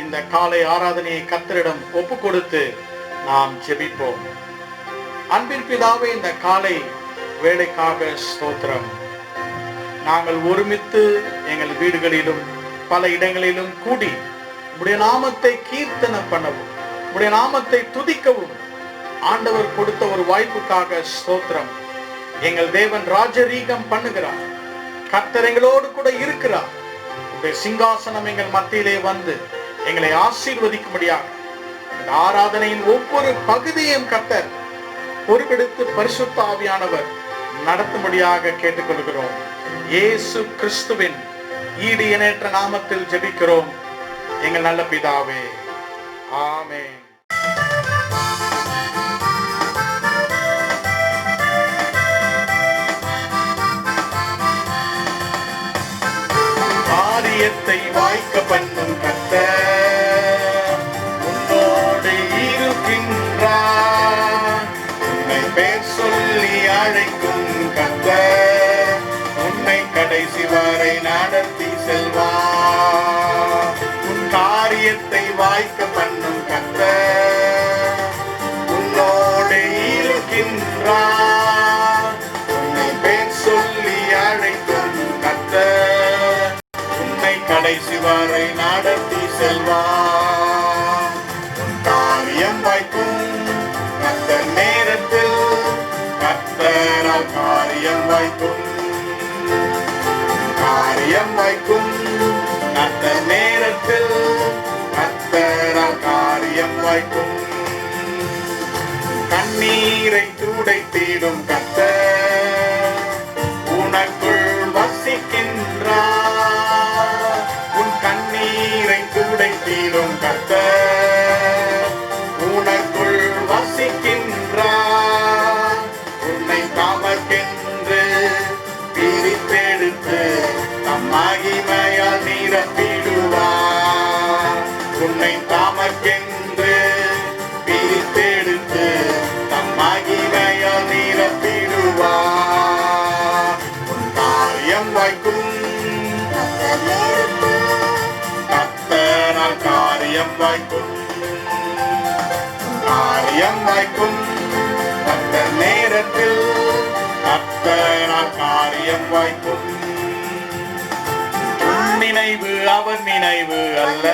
இந்த காலை ஆராதனையை கர்த்தரிடம் ஒப்பு கொடுத்து நாம் ஜெபிப்போம். அன்பின் பிதாவே, இந்த காலை வேலைக்காக ஸ்தோத்திரம். நாங்கள் ஒருமித்து எங்கள் வீடுகளிலும் பல இடங்களிலும் கூடி உம்முடைய நாமத்தை கீர்த்தனை பண்ணவும், உம்முடைய நாமத்தை துதிக்கவும் ஆண்டவர் கொடுத்த ஒரு வாய்ப்புக்காக ஸ்தோத்திரம். எங்கள் தேவன் ராஜரீகம் பண்ணுகிறார். கர்த்தர் எங்களோடு கூட இருக்கிறார். உம்முடைய சிங்காசனம் எங்கள் மத்தியிலே வந்து எங்களை ஆசீர்வதிக்கும்படியாக இந்த ஆராதனையின் ஒவ்வொரு பகுதியையும் கர்த்தர் பொறுப்பெடுத்து பரிசுத்த ஆவியானவர் நடத்தும்படியாக கேட்டுக்கொள்கிறோம். இயேசு கிறிஸ்துவின் ஈடு இணையற்ற நாமத்தில் ஜெபிக்கிறோம் எங்கள் நல்ல பிதாவே, ஆமென். காரியத்தை வாய்க்க பண்ணும் கர்த்தர் உன்னோடு இருக்கின்றார். உன்னை பேர் சொல்லி அழைக்கும் கர்த்தர் உன்னை கடைசி வரை நடத்தி செல்வார். உன் காரியத்தை வாய்க்க பண்ணும் கர்த்தர் உன்னோடு இருக்கின்றார். உன்னை பேர் சொல்லி அழைக்கும் கர்த்தர் உன்னை கடைசி வரை நடத்தி செல்வார். உன் காரியம் வாய்க்கும் கர்த்தர் நேரத்தில், கர்த்தரால் காரியம் வாய்க்கும். காரியம் வாய்க்கும் கர்த்தர் நேரத்தில், கர்த்தரால் காரியம் வாய்க்கும். கண்ணீரை துடைத்திடும் கர்த்தர் உனக்குள் வசிக்கின்றார். உன் கண்ணீரை துடைத்திடும் கர்த்தர் உனக்குள் வசிக்கின்றார். உன்னை தமக்கென்று பிரித்தெடுத்து தம் மகிமையால் நிரப்பிடுவார். உன்னை தமக்கென்று பிரித்தெடுத்து தம் மகிமையால் நிரப்பிடுவார். உன் காரியம் வாய்க்கும் கர்த்தரால் காரியம் வாய்க்கும். காரியம் வாய்க்கும் கர்த்தர் நேரத்தில், கர்த்தரால் காரியம் வாய்க்கும். நினைவு அவர் நினைவு அல்ல,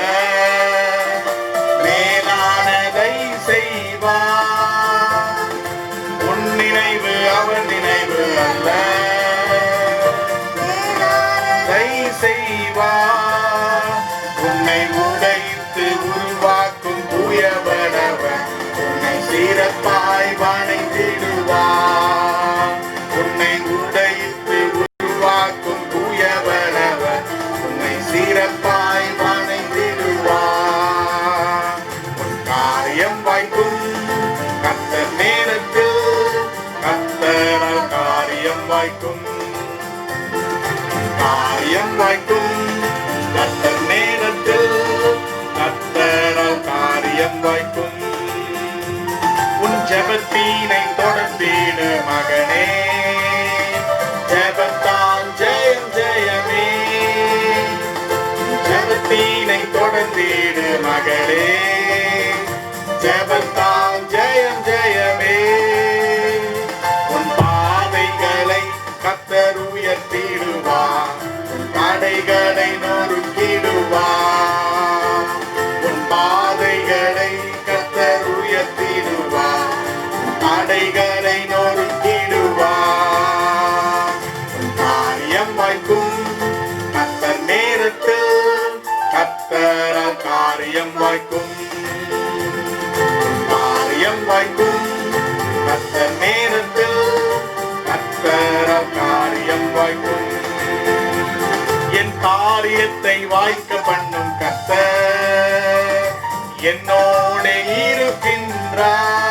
மேலானதை செய்வார். உன் நினைவு அவர் நினைவு அல்ல, மேலானதை செய்வார். உன்னை உடைத்து உருவாக்கும் தூயவனவர் உன்னை சிறப்பாய் வணங்கிடுவார். உன்னை உடைத்து உருவாக்கும் தூயவனவர் உன்னை சிறப்பாய் வணங்கிடுவார். உன் காரியம் வாய்க்கும் கர்த்தர் நேரத்தில், கர்த்தரால் காரியம் வாய்க்கும். காரியம் வாய்க்கும் கர்த்தர் நேரத்தில், கர்த்தரால் காரியம் வாய்க்கும். உன் ஜெபத்தினை தொடர்ந்திடு மகனே, ஜெபத்தால் ஜெயம் ஜெயமே. ஜெபத்தினை தொடர்ந்திடு மகளே, ஜெபத்தால் ஜெயம் ஜெயமே. உன் பாதைகளை கர்த்தர் உயர்த்திடுவார், உன் தடைகளை நொறுக்கிடுவார். உன் பாதைகளை கர்த்தர் உயர்த்திடுவார், உன் தடைகளை நொறுக்கிடுவார். உன் காரியம் வாய்க்கும் கர்த்தர் நேரத்தில், கர்த்தரால் காரியம் வாய்க்கும். காரியம் வாய்க்கும் கர்த்தர் நேரத்தில், கர்த்தரால் காரியம் வாய்க்கும். என் காரியத்தை வாய்க்க பண்ணும் கர்த்தர் என்னோடு இருக்கின்றார்.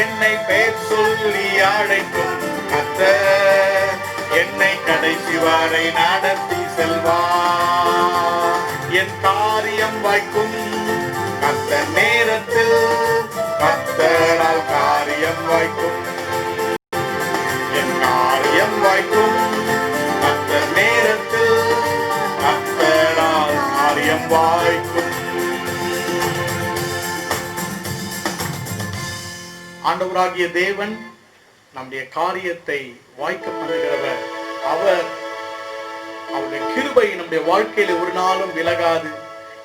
என்னை பெயர் சொல்லி அழைக்கும் கர்த்தர் என்னை கடைசி வரை நடத்தி செல்வார். என் காரியம் வாய்க்கும் கர்த்தர் நேரத்தில், கர்த்தரால் காரியம் வாய்க்கும். என் காரியம் வாய்க்கும் கர்த்தர் நேரத்தில், கர்த்தரால் காரியம் வாய்க்கும். ஆண்டவராகிய தேவன் நம்முடைய காரியத்தை வாய்க்க பண்ணுகிறவர். அவர் அவருடைய கிருபை நம்முடைய வாழ்க்கையில ஒரு நாளும் விலகாது.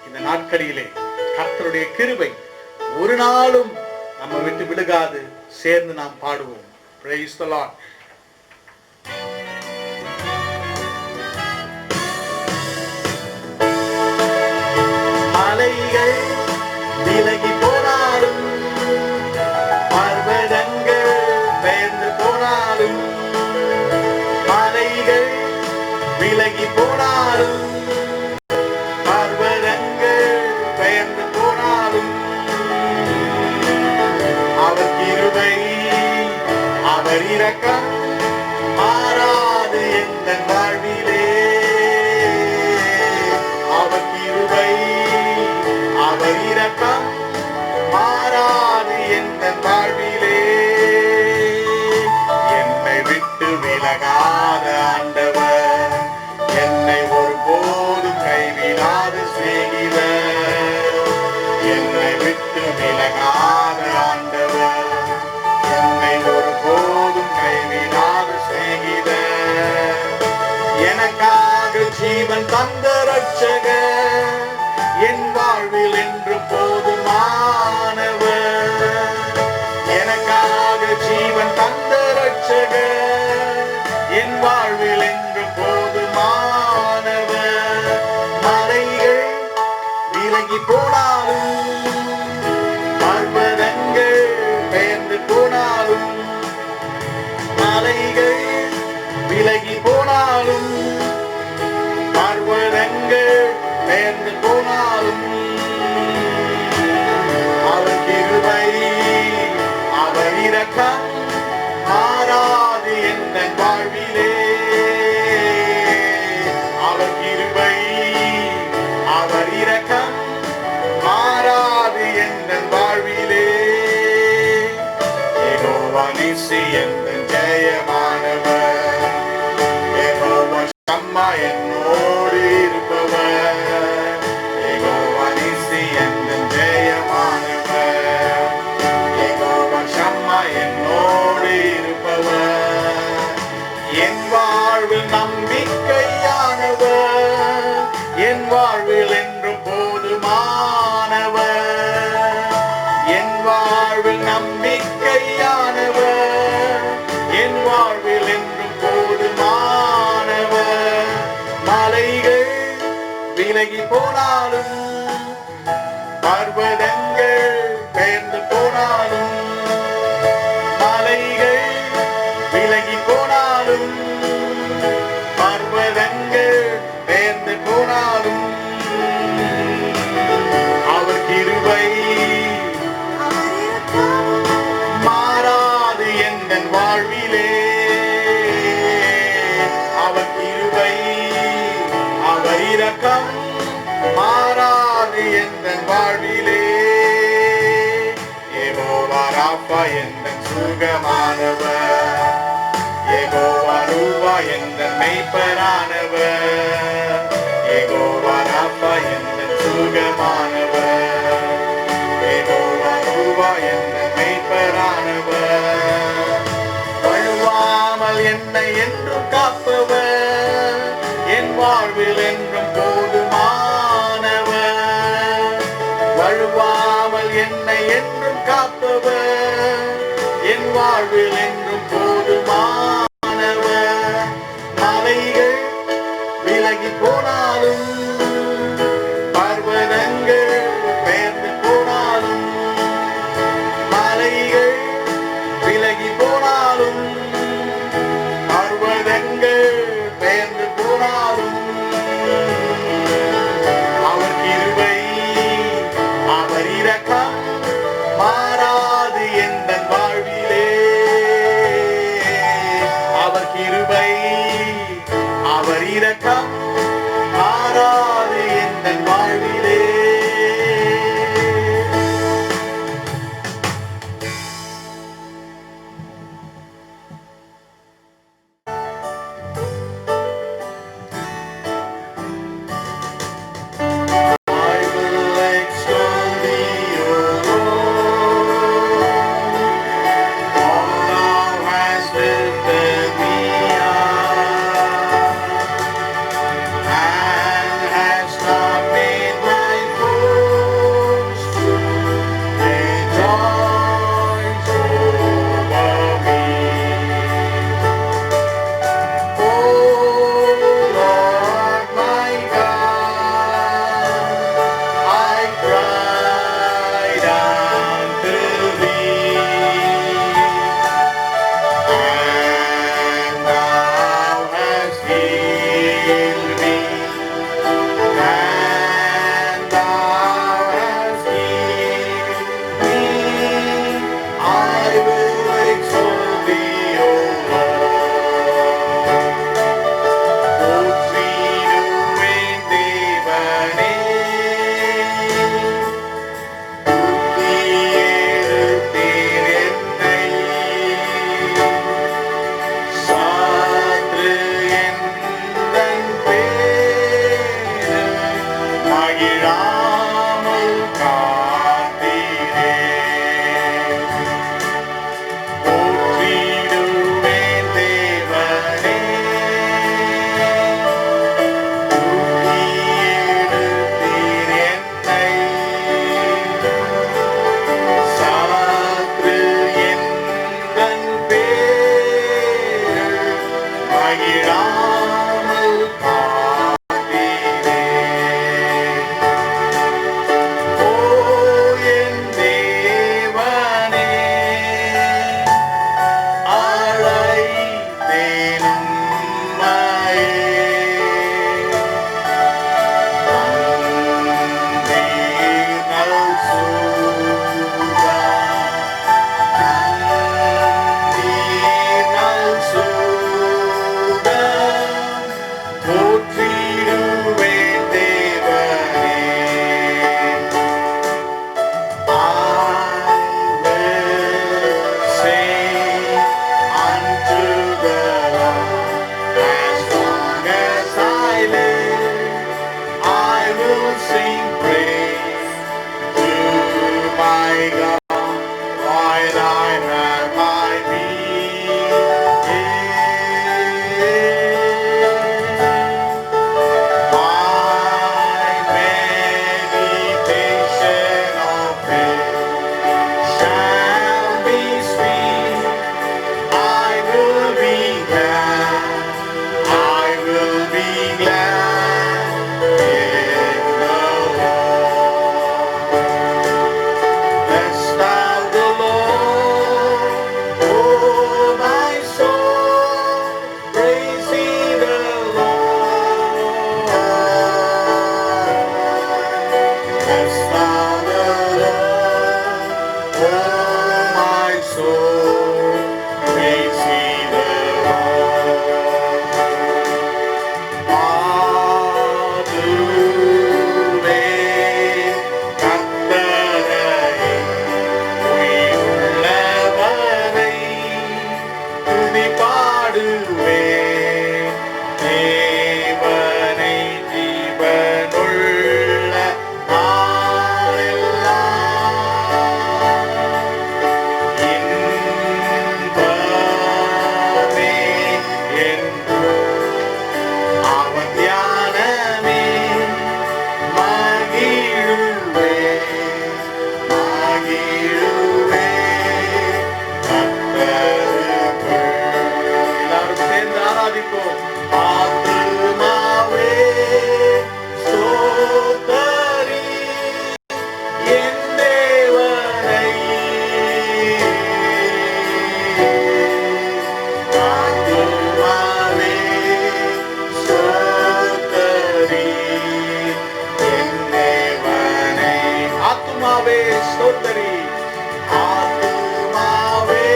இந்த நாட்களிலே கர்த்தருடைய கிருபை ஒரு நாளும் நம்ம விட்டு விலகாது. சேர்ந்து நாம் பாடுவோம். Praise the Lord. மலைகள் விலகி போனாலும், பர்வதங்கள் பெயர்ந்து போனாலும், மலைகள் விலகி போனாலும், பர்வதங்கள் பெயர்ந்து போனாலும், அவர் கிருபை அவர் இரக்கம் மாறாது எந்தன் வாழ்விலே. அவர் கிருபை அவர் இரக்கம் மாறாது எந்தன் வாழ்விலே. என்னை விட்டு விலகாத ஆண்டவர், என்னை ஒருபோதும் கைவிடாத சிநேகிதர். என்னை விட்டு விலகாத ஆண்டவர், என்னை ஒருபோதும் கைவிடாத சிநேகிதர். எனக்காக ஜீவன் தந்த ரட்சகர், என் வாழ்வில் என்று போதுமானவர். எனக்காக ஜீவன் தந்த ரட்சகர், என் வாழ்வில் என்று போதுமானவர். மலைகள் விலகி போனாலும், பர்வதங்கள் பெயர்ந்து போனாலும், மலைகள் விலகி போனாலும், பர்வதங்கள் பெயர்ந்து போனாலும், அவர் கிருபை அவர் இரக்கம் மாறாது எந்தன் வாழ்விலே. அவர் கிருபை அவர் இரக்கம் மாறாது எந்தன் வாழ்விலே. யெகோவா நிசி எந்தன் ஜெயமானவர், யெகோவா ஷம்மா என்னோடு இருப்பவர். யெகோவா நிசி எந்தன் ஜெயமானவர், யெகோவா ஷம்மா என்னோடு இருப்பவர். என் வாழ்வில் நம்பிக்கையானவர், என் வாழ்வில் என்றும் போதுமானவர். என் வாழ்வில் நம்பிக்கையானவர், என் வாழ்வில் என்றும் போதுமானவர். மலைகள் விலகி போனாலும், பர்வதங்கள் பெயர்ந்து போனாலும், மலைகள் விலகி போனாலும், பர்வதங்கள் பெயர்ந்து போனாலும், அவர் கிருபை மாறாது எந்தன் வாழ்விலே. அவர் கிருபை அவர் இரக்கம் மாறாது எந்தன் வாழ்விலே. யெகோவா ராப்பா எந்தன் சுகமானவர், யெகோவா ரூபா எந்தன் மெய்ப்பரானவர். யெகோவா ராப்பா எந்தன் சுகமானவர், யெகோவா ரூபா எந்தன் மெய்ப்பரானவர். வழுவாமல் என்னை என்றும் காப்பவர், என் வாழ்வில் என்றும் போதுமானவர். வழுவாமல் என்னை என்றும் காப்பவர், என் வாழ்வில் என்றும் போதுமானவர். மலைகள் விலகி போனாலும், பர்வதங்கள் பெயர்ந்து போனாலும், மலைகள் விலகி போனாலும், பர்வதங்கள் பெயர்ந்து போனாலும், அவர் கிருபை அவர் இரக்கம் மாறாது எந்தன் வாழ்விலே. Bless thou the Lord, oh my soul, praise ye the Lord. பாடுவே கர்த்தரை, உயிருள்ளவரை துதி பாடுவே, தேவனை ஜீவனுள்ள நாளெல்லாம் இன்பமே என்றும் அவன் தியானமே மகிழுவே மகிழுவே கர்த்தருக்குள். எல்லாரும் சேர்ந்து ஆராதிப்போம். ஆத்துமாவே ஸ்தோத்தரி என் தேவனை. ஆத்துமாவே ஸ்தோத்தரி என் தேவனை. ஆத்துமாவே ஸ்தோத்தரி, ஆத்துமாவே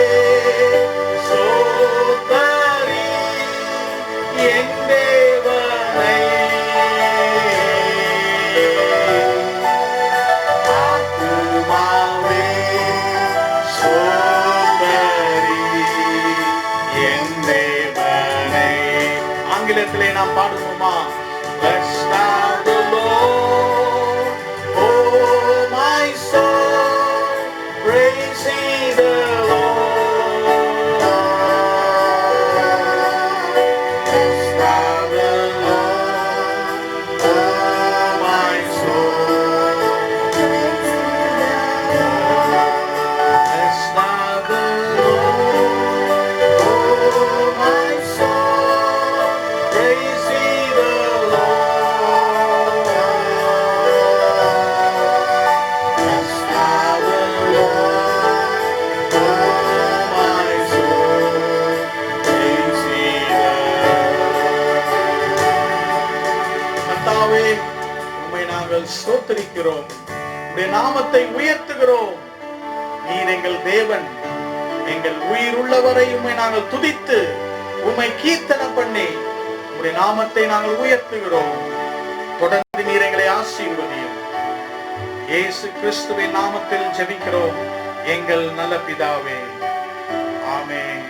ஸ்தோத்தரி என் தேவனை. ஆத்துமாவே ஸ்தோத்தரி என் தேவனை. ஆங்கிலத்திலே நாம் பாடுவோமா? Bless thou the Lord, oh my soul, praise ye the Lord. Bless thou the Lord, oh my soul, praise ye the Lord. Bless thou the Lord, oh my soul, praise ye the Lord. Bless thou the Lord, oh my soul, praise ye the Lord. கர்த்தாவே, உம்மை நாங்கள் ஸ்தோத்திரிக்கிறோம், உம்முடைய நாமத்தை உயர்த்துகிறோம். நீர் எங்கள் தேவன், எங்கள் உயிர் உள்ளவரை உம்மை நாங்கள் துதித்து உம்மை கீர்த்தனம் பண்ணி உம்முடைய நாமத்தை நாங்கள் உயர்த்துகிறோம். தொடர்ந்து நீர் எங்களை ஆசீர்வதியும். இயேசு கிறிஸ்துவின் நாமத்தில் ஜெபிக்கிறோம் எங்கள் நல்ல பிதாவே, ஆமென்.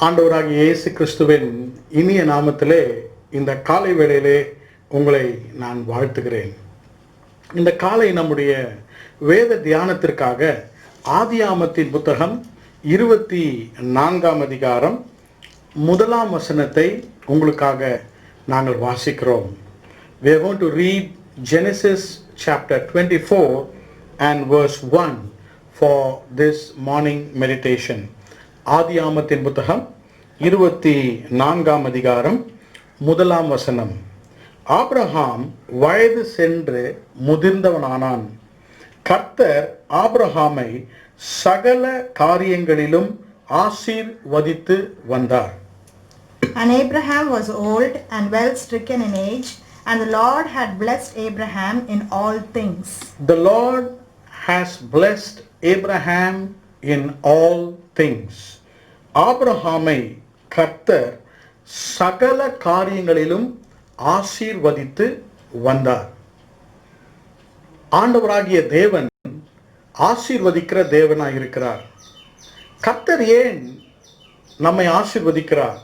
ஆண்டவராகிய இயேசு கிறிஸ்துவின் இனிய நாமத்திலே இந்த காலை வேளையிலே உங்களை நான் வாழ்த்துகிறேன். இந்த காலை நம்முடைய வேத தியானத்திற்காக ஆதியாமத்தின் புத்தகம் 24ஆம் அதிகாரம் 1ஆம் வசனத்தை உங்களுக்காக நாங்கள் வாசிக்கிறோம். We are going to read Genesis chapter 24 and verse 1 for this morning meditation. ஆதியாமத்தின் புத்தகம் 24ஆம் அதிகாரம் 1ஆம் வசனம். ஆபிரகாம் வயது சென்று முதிர்ந்தவனானான். கர்த்தர் ஆபிரகாமை சகல காரியங்களிலும் ஆசீர்வதித்து வந்தார். And Abraham was old and well stricken in age, and the Lord had blessed Abraham in all things. The Lord has blessed Abraham in all things. ஆபிரகாமை கர்த்தர் சகல காரியங்களிலும் ஆசீர்வதித்து வந்தார். ஆண்டவராகிய தேவன் ஆசீர்வதிக்கிற தேவனாய் இருக்கிறார். கர்த்தர் ஏன் நம்மை ஆசீர்வதிக்கிறார்?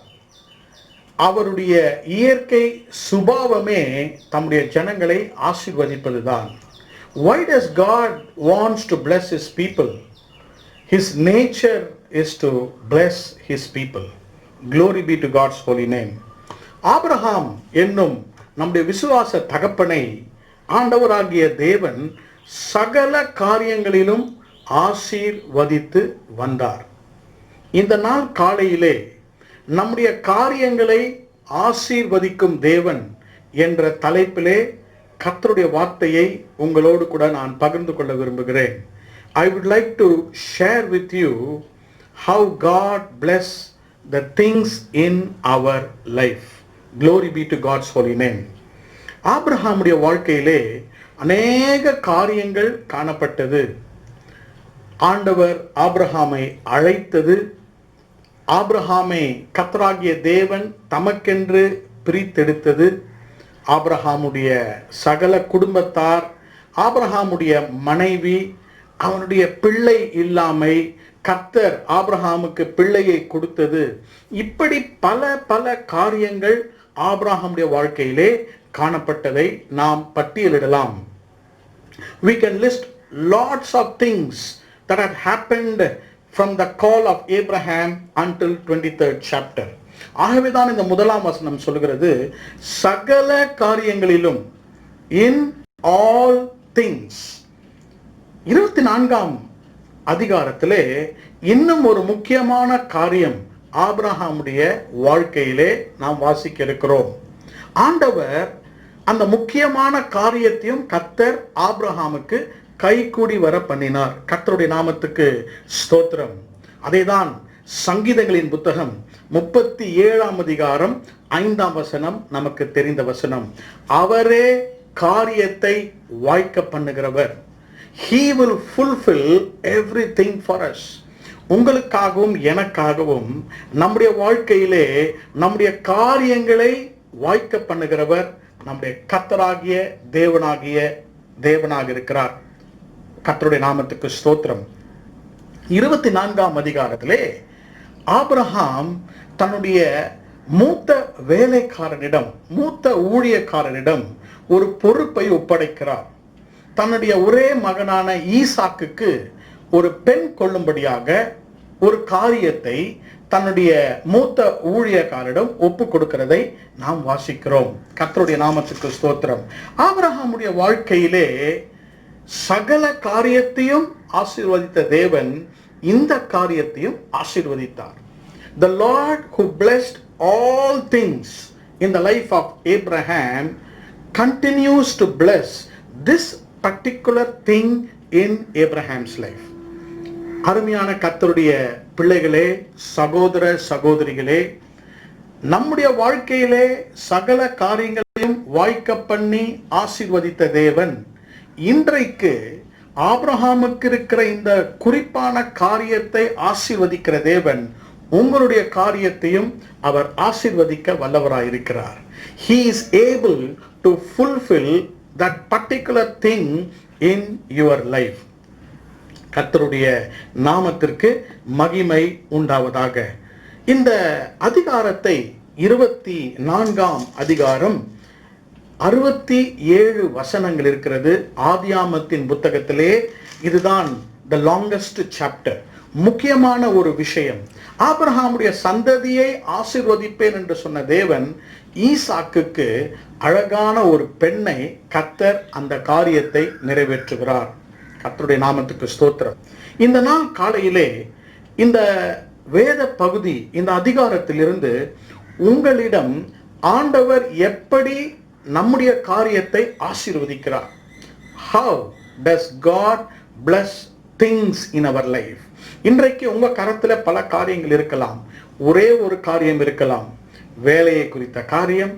அவருடைய இயற்கை சுபாவமே தம்முடைய ஜனங்களை ஆசீர்வதிப்பதுதான். Why does God wants to bless his people? His nature is to bless his people. Glory be to God's holy name. Abraham என்னும் நம்முடைய விசுவாச தகப்பனை ஆண்டவராகிய தேவன் சகல காரியங்களிலும் ஆசீர்வதித்து வந்தார். இந்த நாள் காலையிலே நம்முடைய காரியங்களை ஆசீர்வதிக்கும் தேவன் என்ற தலைப்பிலே கர்த்தருடைய வார்த்தையை உங்களோடு கூட நான் பகிர்ந்து கொள்ள விரும்புகிறேன். I would like to share with you how God bless the things in our life. Glory be to God's holy name. ஆபிரகாமுடைய வாழ்க்கையிலே அநேக காரியங்கள் காணப்பட்டது. ஆண்டவர் ஆபிரகாமை அழைத்தது, ஆபிரகாமை கர்த்தராகிய தேவன் தமக்கென்று பிரித்தெடுத்தது, ஆபிரகாமுடைய சகல குடும்பத்தார், ஆபிரகாமுடைய மனைவி, அவனுடைய பிள்ளை இல்லாமை, கர்த்தர் ஆபிரகாமுக்கு பிள்ளையை கொடுத்தது, இப்படி பல பல காரியங்கள் ஆபிரகாமுடைய வாழ்க்கையிலே காணப்பட்டதை நாம் பட்டியலிடலாம். We can list lots of things that have happened from the call of Abraham until 23rd chapter. ஆகவேதான் இந்த முதலாம் வசனம் சொல்கிறது, சகல காரியங்களிலும், in all things. 24ஆம் அதிகாரத்திலே இன்னும் ஒரு முக்கியமான காரியம் ஆபிரகாமுடைய வாழ்க்கையிலே நாம் வாசிக்க இருக்கிறோம். ஆண்டவர் அந்த முக்கியமான காரியத்தையும் கர்த்தர் ஆபிரகாமுக்கு கைகூடி வர பண்ணினார். கர்த்தருடைய நாமத்துக்கு ஸ்தோத்திரம். அதேதான் சங்கீதங்களின் புத்தகம் 37ஆம் அதிகாரம் 5ஆம் வசனம் நமக்கு தெரிந்த வசனம். அவரே காரியத்தை வாய்க்க பண்ணுகிறவர். He will fulfill everything for us. உங்களுக்காகவும் எனக்காகவும் நம்முடைய வாழ்க்கையிலே நம்முடைய காரியங்களை வாய்க்க பண்ணுகிறவர் நம்முடைய கர்த்தராகிய தேவனாக இருக்கிறார். கர்த்தருடைய நாமத்துக்கு ஸ்தோத்திரம். 24ஆம் அதிகாரத்திலே ஆபிரகாம் தன்னுடைய மூத்த வேலைக்காரனிடம், மூத்த ஊழியக்காரனிடம் ஒரு பொறுப்பை ஒப்படைக்கிறார். தன்னுடைய ஒரே மகனான ஈசாக்குக்கு ஒரு பெண் கொள்ளும்படியாக ஒரு காரியத்தை தன்னுடைய மூத்த ஊழியக்காரிடம் ஒப்பு கொடுக்கிறதை நாம் வாசிக்கிறோம். கர்த்தருடைய நாமத்துக்கு ஸ்தோத்திரம். ஆபிரகாமுடைய வாழ்க்கையிலே சகல காரியத்தையும் ஆசீர்வதித்த தேவன் இந்த காரியத்தையும் ஆசீர்வதித்தார். The Lord who blessed all things in the life of Abraham continues to bless this particular thing in Abraham's life. அருமையான கர்த்தருடைய பிள்ளைகளே, சகோதர சகோதரிகளே, நம்முடைய வாழ்க்கையிலே சகல காரியங்களையும் வாய்க்க பண்ணி ஆசீர்வதித்த தேவன் இன்றைக்கு ஆபிரகாமுக்கு இருக்கிற இந்த குறிப்பான காரியத்தை ஆசீர்வதிக்கிற தேவன் உங்களுடைய காரியத்தையும் அவர் ஆசீர்வதிக்க வல்லவராயிருக்கிறார். He is able to fulfill that particular thing in your life. கர்த்தருடைய நாமத்திற்கு மகிமை உண்டாவதாக. இந்த அதிகாரத்தை 24ஆம் அதிகாரம் 67 வசனங்கள் இருக்கிறது. ஆதியாமத்தின் புத்தகத்திலே இதுதான் the longest chapter. முக்கியமான ஒரு விஷயம், ஆபிரகாமுடைய சந்ததியை ஆசீர்வதிப்பேன் என்று சொன்ன தேவன் ஈசாக்குக்கு அழகான ஒரு பெண்ணை கர்த்தர் அந்த காரியத்தை நிறைவேற்றுகிறார். கர்த்தருடைய நாமத்துக்கு ஸ்தோத்திரம். இந்த நாள் காலையிலே இந்த வேத பகுதி, இந்த அதிகாரத்திலிருந்து உங்களிடம் ஆண்டவர் எப்படி நம்முடைய காரியத்தை ஆசீர்வதிக்கிறார். How does God bless things in our life? இன்றைக்கு உங்க கரத்துல பல காரியங்கள் இருக்கலாம். ஒரே ஒரு காரியம் இருக்கலாம். வேலையை குறித்த காரியம்,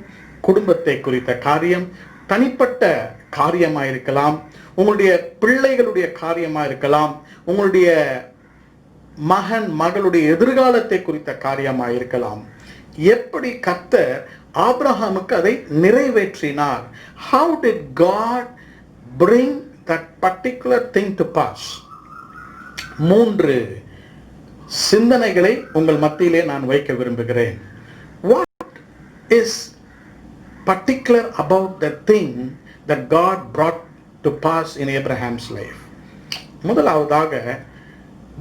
குடும்பத்தை குறித்த காரியம், தனிப்பட்ட காரியமாக இருக்கலாம், உங்களுடைய பிள்ளைகளுடைய காரியமாக இருக்கலாம், உங்களுடைய மகன் மகளுடைய எதிர்காலத்தை குறித்த காரியமாக இருக்கலாம். எப்படி கர்த்தர் ஆபிரகாமுக்கு அதை நிறைவேற்றினார்? How did God bring that particular thing to pass? 3 சிந்தனைகளை உங்கள் மத்தியிலே நான் வைக்க விரும்புகிறேன். What is particular about the thing that God brought to pass in Abraham's life? முதலாவதாக,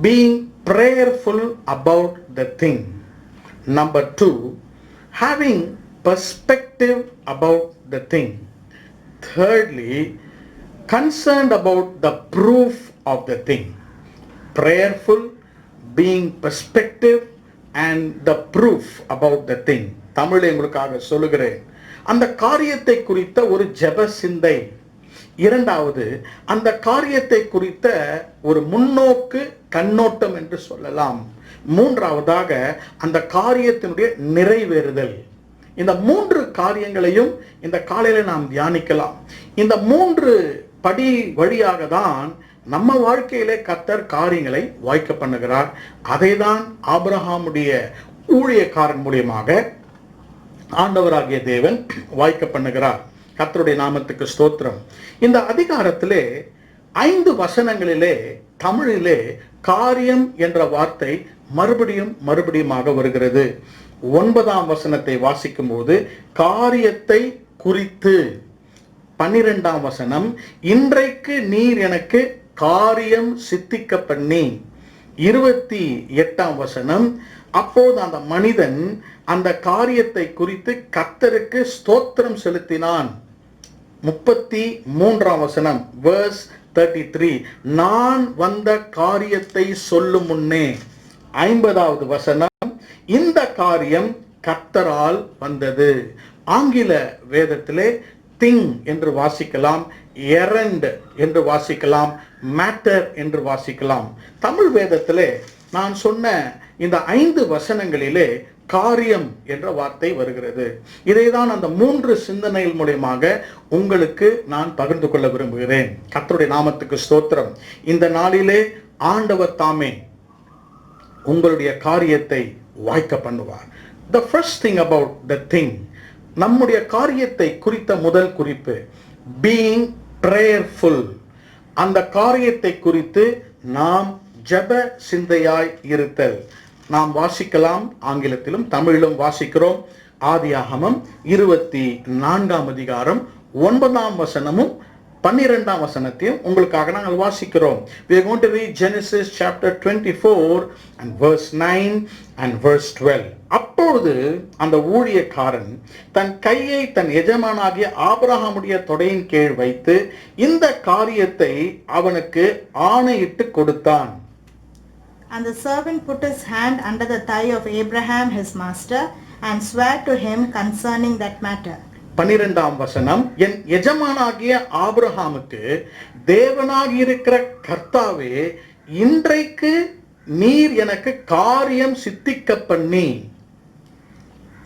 being prayerful about the thing. Number 2, having perspective about the thing. Thirdly, concerned about the proof of the thing. Prayerful, being perspective and the proof about the thing. தமிழை உங்களுக்காக சொல்லுகிறேன். அந்த காரியத்தை குறித்த ஒரு ஜெப சிந்தை. இரண்டாவது, அந்த காரியத்தை குறித்த ஒரு முன்னோக்கு கண்ணோட்டம் என்று சொல்லலாம். மூன்றாவதாக, அந்த காரியத்தினுடைய நிறைவேறுதல். இந்த மூன்று காரியங்களையும் இந்த காலையில நாம் தியானிக்கலாம். இந்த மூன்று படி வழியாக தான் நம்ம வாழ்க்கையிலே கர்த்தர் காரியங்களை வாய்க்க பண்ணுகிறார். அதை தான் ஆபிரகாமுடைய ஊழியக்காரன் மூலியமாக ஆண்டவராகிய தேவன் வாய்க்க பண்ணுகிறார். கர்த்தருடைய நாமத்துக்கு ஸ்தோத்திரம். இந்த அதிகாரத்திலே 5 வசனங்களிலே தமிழிலே காரியம் என்ற வார்த்தை மறுபடியுமாக வருகிறது. 9ஆம் வசனத்தை வாசிக்கும் போது காரியத்தை குறித்து, 12ஆம் வசனம் இன்றைக்கு நீர் எனக்கு காரியம் சித்திக்க பண்ணி, 28ஆம் வசனம் அப்போது அந்த மனிதன் அந்த காரியத்தை குறித்து கர்த்தருக்கு ஸ்தோத்திரம் செலுத்தினான். 33ஆம் வசனம் verse 33 நான் வந்த காரியத்தை சொல்லும் முன்னே. 50வது வசனம் இந்த காரியம் கர்த்தரால் வந்தது. ஆங்கில வேதத்திலே திங் என்று வாசிக்கலாம், எரண்ட் என்று வாசிக்கலாம், மேட்டர் என்று வாசிக்கலாம். தமிழ் வேதத்திலே நான் சொன்ன இந்த 5 வசனங்களிலே காரியம் என்ற வார்த்தை வருகிறது. இதை தான் அந்த 3 சிந்தனைகள் மூலமாக உங்களுக்கு நான் பகிர்ந்து கொள்ள விரும்புகிறேன். கர்த்தருடைய நாமத்துக்கு ஸ்தோத்திரம். இந்த நாளிலே ஆண்டவர் தாமே உங்களுடைய காரியத்தை வாய்க்க பண்ணுவார். The first thing about the thing, நம்முடைய காரியத்தை குறித்த முதல் குறிப்பு being prayerful. அந்த காரியத்தை குறித்து நாம் ஜெப சிந்தையாய் இருத்தல். நாம் வாசிக்கலாம், ஆங்கிலத்திலும் தமிழிலும் வாசிக்கிறோம். ஆதியாகமம் 24ஆம் அதிகாரம் 9ஆம் வசனமும் 12ஆம் வசனத்தையும் உங்களுக்காக நாங்கள் வாசிக்கிறோம். We are going to read Genesis chapter 24 and verse 9 and verse 12. அப்பொழுது அந்த ஊழியக்காரன் தன் கையை தன் எஜமானாகிய ஆபிரகாமுடைய தொடையின் கீழ் வைத்து இந்த காரியத்தை அவனுக்கு ஆணையிட்டு கொடுத்தான். And the servant put his hand under the thigh of Abraham his master and swore to him concerning that matter. 12ஆம் வசனம் என் எஜமானாகிய ஆபிரகாமுக்கு தேவனாகி இருக்கிற கர்த்தாவே இன்றைக்கு நீர் எனக்கு காரியம் சித்திக்க பண்ணி.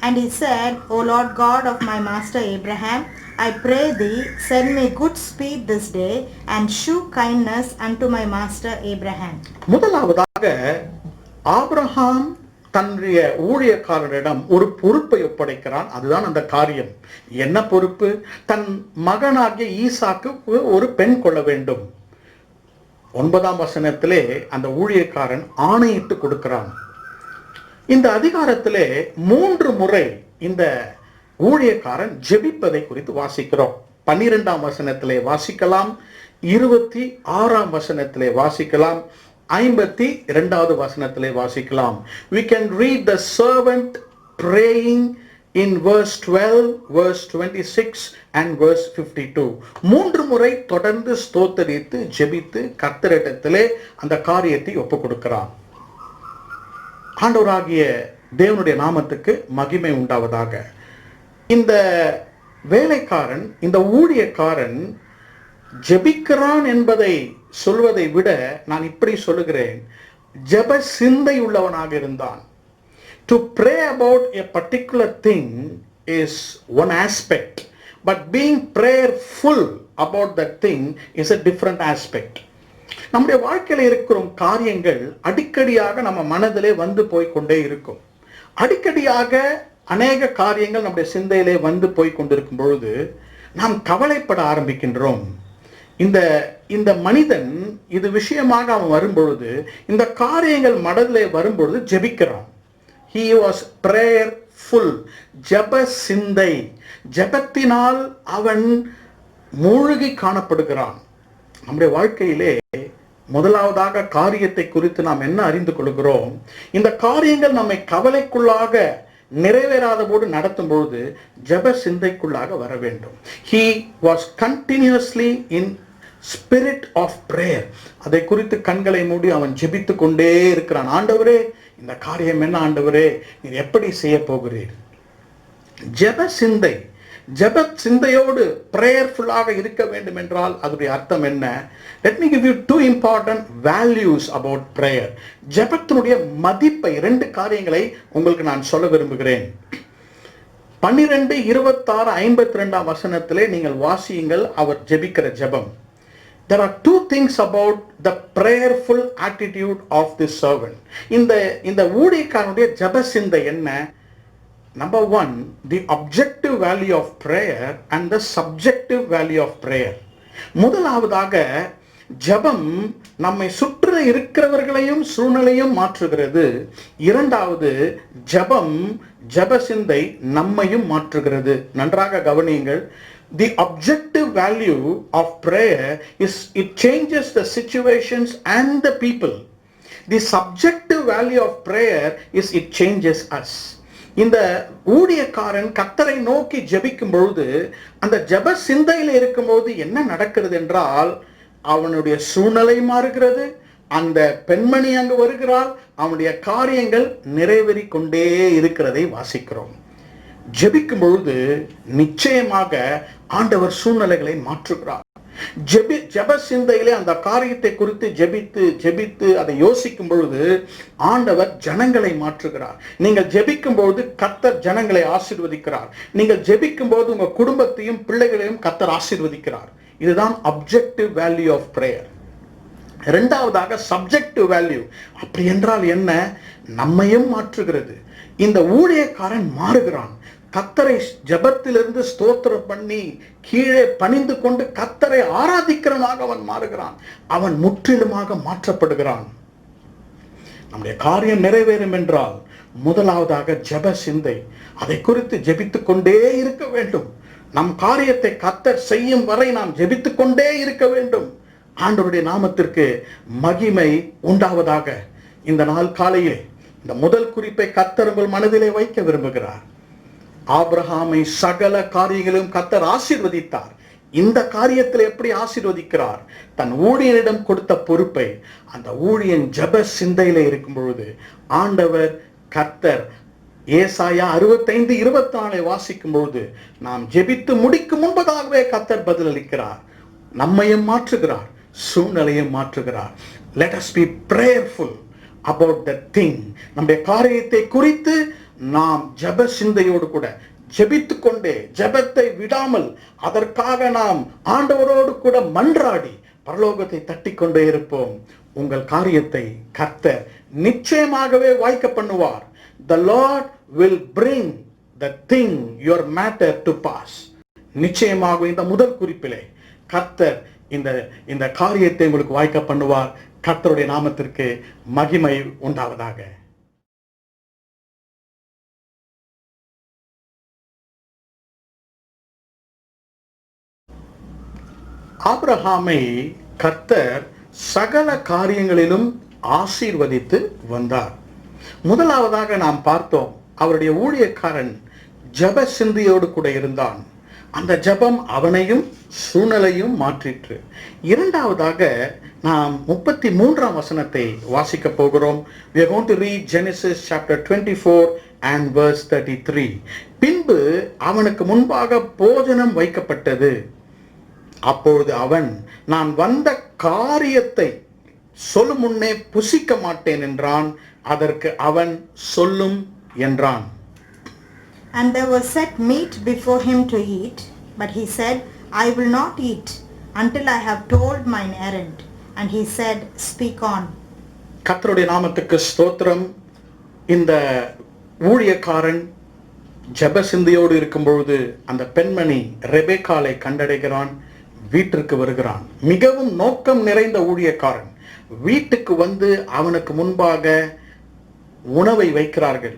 And he said, O Lord God of my master Abraham, I pray thee, send me good speed this day, and shew kindness unto my master Abraham. முதலாவதாக ஆபிரகாம் தன்னுடைய ஊழியக்காரரிடம் ஒரு பொறுப்பை ஒப்படைக்கிறான். அதுதான் அந்த காரியம். என்ன பொறுப்பு? தன் மகனாகிய ஈசாக்கு ஒரு பெண் கொள்ள வேண்டும். 9ஆம் வசனத்திலே அந்த ஊழியக்காரன் ஆணையிட்டு கொடுக்கிறான். இந்த அதிகாரத்திலே 3 முறை இந்த ஊழியக்காரன் ஜெபிப்பதை குறித்து வாசிக்கிறோம். 12ஆம் வசனத்திலே வாசிக்கலாம், 26ஆம் வசனத்திலே வாசிக்கலாம், 52வது வசனத்திலே வாசிக்கலாம். We can read the servant praying in verse 12, verse 26 and verse 52. 3 முறை தொடர்ந்து ஸ்தோத்தரித்து ஜெபித்து கர்த்தரிடத்திலே அந்த காரியத்தை ஒப்புக் கொடுக்கிறான். ஆண்டவராகிய தேவனுடைய நாமத்துக்கு மகிமை உண்டாவதாக. இந்த வேலைக்காரன், இந்த ஊழியக்காரன் ஜெபிக்கிறான் என்பதை சொல்வதை விட நான் இப்படி சொல்லுகிறேன், ஜெப சிந்தை உள்ளவனாக இருந்தான். To pray about a particular thing is one aspect, but being prayerful about that thing is a different aspect. நம்முடைய வாழ்க்கையில் இருக்கிற காரியங்கள் அடிக்கடியாக நம்ம மனதிலே வந்து போய் கொண்டே இருக்கும். அடிக்கடியாக அநேக காரியங்கள் நம்முடைய சிந்தையிலே வந்து போய் கொண்டிருக்கும் பொழுது நாம் கவலைப்பட ஆரம்பிக்கின்றோம். இந்த மனிதன் இது விஷயமாக அவன் வரும்பொழுது, இந்த காரியங்கள் மனதிலே வரும்பொழுது ஜெபிக்கிறான். He was prayerful. ஜெப சிந்தை, ஜெபத்தினால் அவன் மூழ்கி காணப்படுகிறான். நம்முடைய வாழ்க்கையிலே முதலாவதாக காரியத்தை குறித்து நாம் என்ன அறிந்து கொள்கிறோம்? இந்த காரியங்கள் நம்மை கவலைக்குள்ளாக நிறைவேறாத போது நடத்தும் பொழுது ஜெப சிந்தைக்குள்ளாக வர வேண்டும். He was continuously in spirit of prayer. அதை குறித்து கண்களை மூடி அவன் ஜெபித்து கொண்டே இருக்கிறான். ஆண்டவரே, இந்த காரியம் என்ன ஆண்டவரே, நீர் எப்படி செய்ய போகிறீர்? ஜெப சிந்தை, ஜெப சிந்தையோடு பிரேயர்ஃபுல்லாக இருக்க வேண்டும் என்றால் அதனுடைய அர்த்தம் என்ன? Let me give you 2 important values about prayer. ஜெபத்தினுடைய மதிப்பை 2 காரியங்களை உங்களுக்கு நான் சொல்ல விரும்புகிறேன். 12, 26, 52 வசனத்திலே நீங்கள் வாசியுங்கள் அவர் ஜெபிக்கிற ஜெபம். There are 2 things about the prayerful attitude of this servant. இந்த ஊழியக்காரனுடைய ஜெப சிந்தை என்ன? Number 1, the objective value of prayer and the subjective value of prayer. முதலாவதாக ஜெபம் நம்மை சுற்றி இருக்கிறவர்களையும் சூழ்நிலையும் மாற்றுகிறது. இரண்டாவது, ஜெப சிந்தை நம்மையும் மாற்றுகிறது. நன்றாக கவனியுங்கள். The objective value of prayer is it changes the situations and the people. The subjective value of prayer is it changes us. இந்த ஊழியக்காரன் கர்த்தரை நோக்கி ஜெபிக்கும் பொழுது, அந்த ஜெப சிந்தையில் இருக்கும்போது என்ன நடக்கிறது என்றால், அவனுடைய சூழ்நிலை மாறுகிறது. அந்த பெண்மணி அங்கு வருகிறாள். அவனுடைய காரியங்கள் நிறைவேறி கொண்டே இருக்கிறதை வாசிக்கிறோம். ஜெபிக்கும் பொழுது நிச்சயமாக ஆண்டவர் சூழ்நிலைகளை மாற்றுகிறார். ஜெப சிந்தையிலே அந்த காரியத்தை குறித்து ஜெபித்து அதை யோசிக்கும் பொழுது ஆண்டவர் ஜனங்களை மாற்றுகிறார். நீங்கள் ஜெபிக்கும் பொழுது கர்த்தர் ஜனங்களை ஆசீர்வதிக்கிறார். நீங்கள் ஜெபிக்கும் போது உங்க குடும்பத்தையும் பிள்ளைகளையும் கர்த்தர் ஆசீர்வதிக்கிறார். இதுதான் அப்ஜெக்டிவ் வேல்யூ ஆஃப் பிரேயர். இரண்டாவதாக சப்ஜெக்டிவ் வேல்யூ. அப்படி என்றால் என்ன? நம்மையும் மாற்றுகிறது. இந்த ஊழியக்காரன் மாறுகிறான். கர்த்தரை ஜெபத்திலிருந்து ஸ்தோத்திரம் பண்ணி கீழே பணிந்து கொண்டு கர்த்தரை ஆராதிக்கிறவனாக அவன் மாறுகிறான். அவன் முற்றிலுமாக மாற்றப்படுகிறான். நம்முடைய காரியம் நிறைவேறும் என்றால் முதலாவதாக ஜெப சிந்தை. அதை குறித்து ஜெபித்துக் கொண்டே இருக்க வேண்டும். நம் காரியத்தை கர்த்தர் செய்யும் வரை நாம் ஜெபித்துக் கொண்டே இருக்க வேண்டும். ஆண்டவருடைய நாமத்திற்கு மகிமை உண்டாவதாக. இந்த நாள் காலையில் இந்த முதல் குறிப்பை கர்த்தர் உங்கள் மனதிலே வைக்க விரும்புகிறார். ஆபிரகாமை சகல காரியங்களும் கர்த்தர் ஆசீர்வதித்தார். இந்த காரியத்தில் எப்படி ஆசீர்வதிக்கிறார்? தன் ஊழியனிடம் கொடுத்த பொறுப்பை அந்த ஊழியன் ஜெப சிந்தையிலே இருக்கும் பொழுது ஆண்டவர் கர்த்தர் ஏசாயா 65:24 வாசிக்கும் பொழுது நாம் ஜெபித்து முடிக்கும் முன்பதாகவே கர்த்தர் பதிலளிக்கிறார். நம்மையும் மாற்றுகிறார், சூழ்நிலையும் மாற்றுகிறார். Let us be prayerful about the thing. நம்முடைய காரியத்தை குறித்து நாம் ஜெப சிந்தையோடு கூட ஜெபித்துக் கொண்டே, ஜெபத்தை விடாமல் அதற்காக நாம் ஆண்டவரோடு கூட மன்றாடி பரலோகத்தை தட்டி கொண்டே இருப்போம். உங்கள் காரியத்தை கர்த்தர் நிச்சயமாகவே வாய்க்க பண்ணுவார். The Lord will bring the thing, your matter to pass. நிச்சயமாக இந்த முதல் குறிப்பிலே கர்த்தர் இந்த காரியத்தை உங்களுக்கு வாய்க்க பண்ணுவார். கர்த்தருடைய நாமத்திற்கு மகிமை உண்டாவதாக. ஆபிரகாமை கர்த்தர் சகல காரியங்களிலும் ஆசீர்வதித்து வந்தார். முதலாவதாக நாம் பார்த்தோம், அவருடைய ஊழியக்காரன் ஜெப சிந்தையோடு கூட இருந்தான். அந்த ஜெபம் அவனையும் சூழ்நிலையும் மாற்றிற்று. இரண்டாவதாக நாம் 33 வசனத்தை வாசிக்க போகிறோம். We are going to read Genesis chapter 24 and verse 33. பின்பு அவனுக்கு முன்பாக போஜனம் வைக்கப்பட்டது. அப்பொழுது அவன், நான் வந்த காரியத்தை சொல்லும் முன்னே புசிக்க மாட்டேன் என்றான். அதற்கு அவன், சொல்லும் என்றான். And there was set meat before him to eat, but he said, I will not eat until I have told mine errand. And he said, speak on. கர்த்தருடைய நாமத்துக்கு ஸ்தோத்திரம். இந்த ஊழியக்காரன் ஜெப சிந்தையோடு இருக்கும் பொழுது அந்த பெண்மணி ரெபெக்காளை கண்டடைகிறான். வீட்டிற்கு வருகிறான். மிகவும் நோக்கம் நிறைந்த ஊழியக்காரன். வீட்டுக்கு வந்து அவனுக்கு முன்பாக உணவை வைக்கிறார்கள்.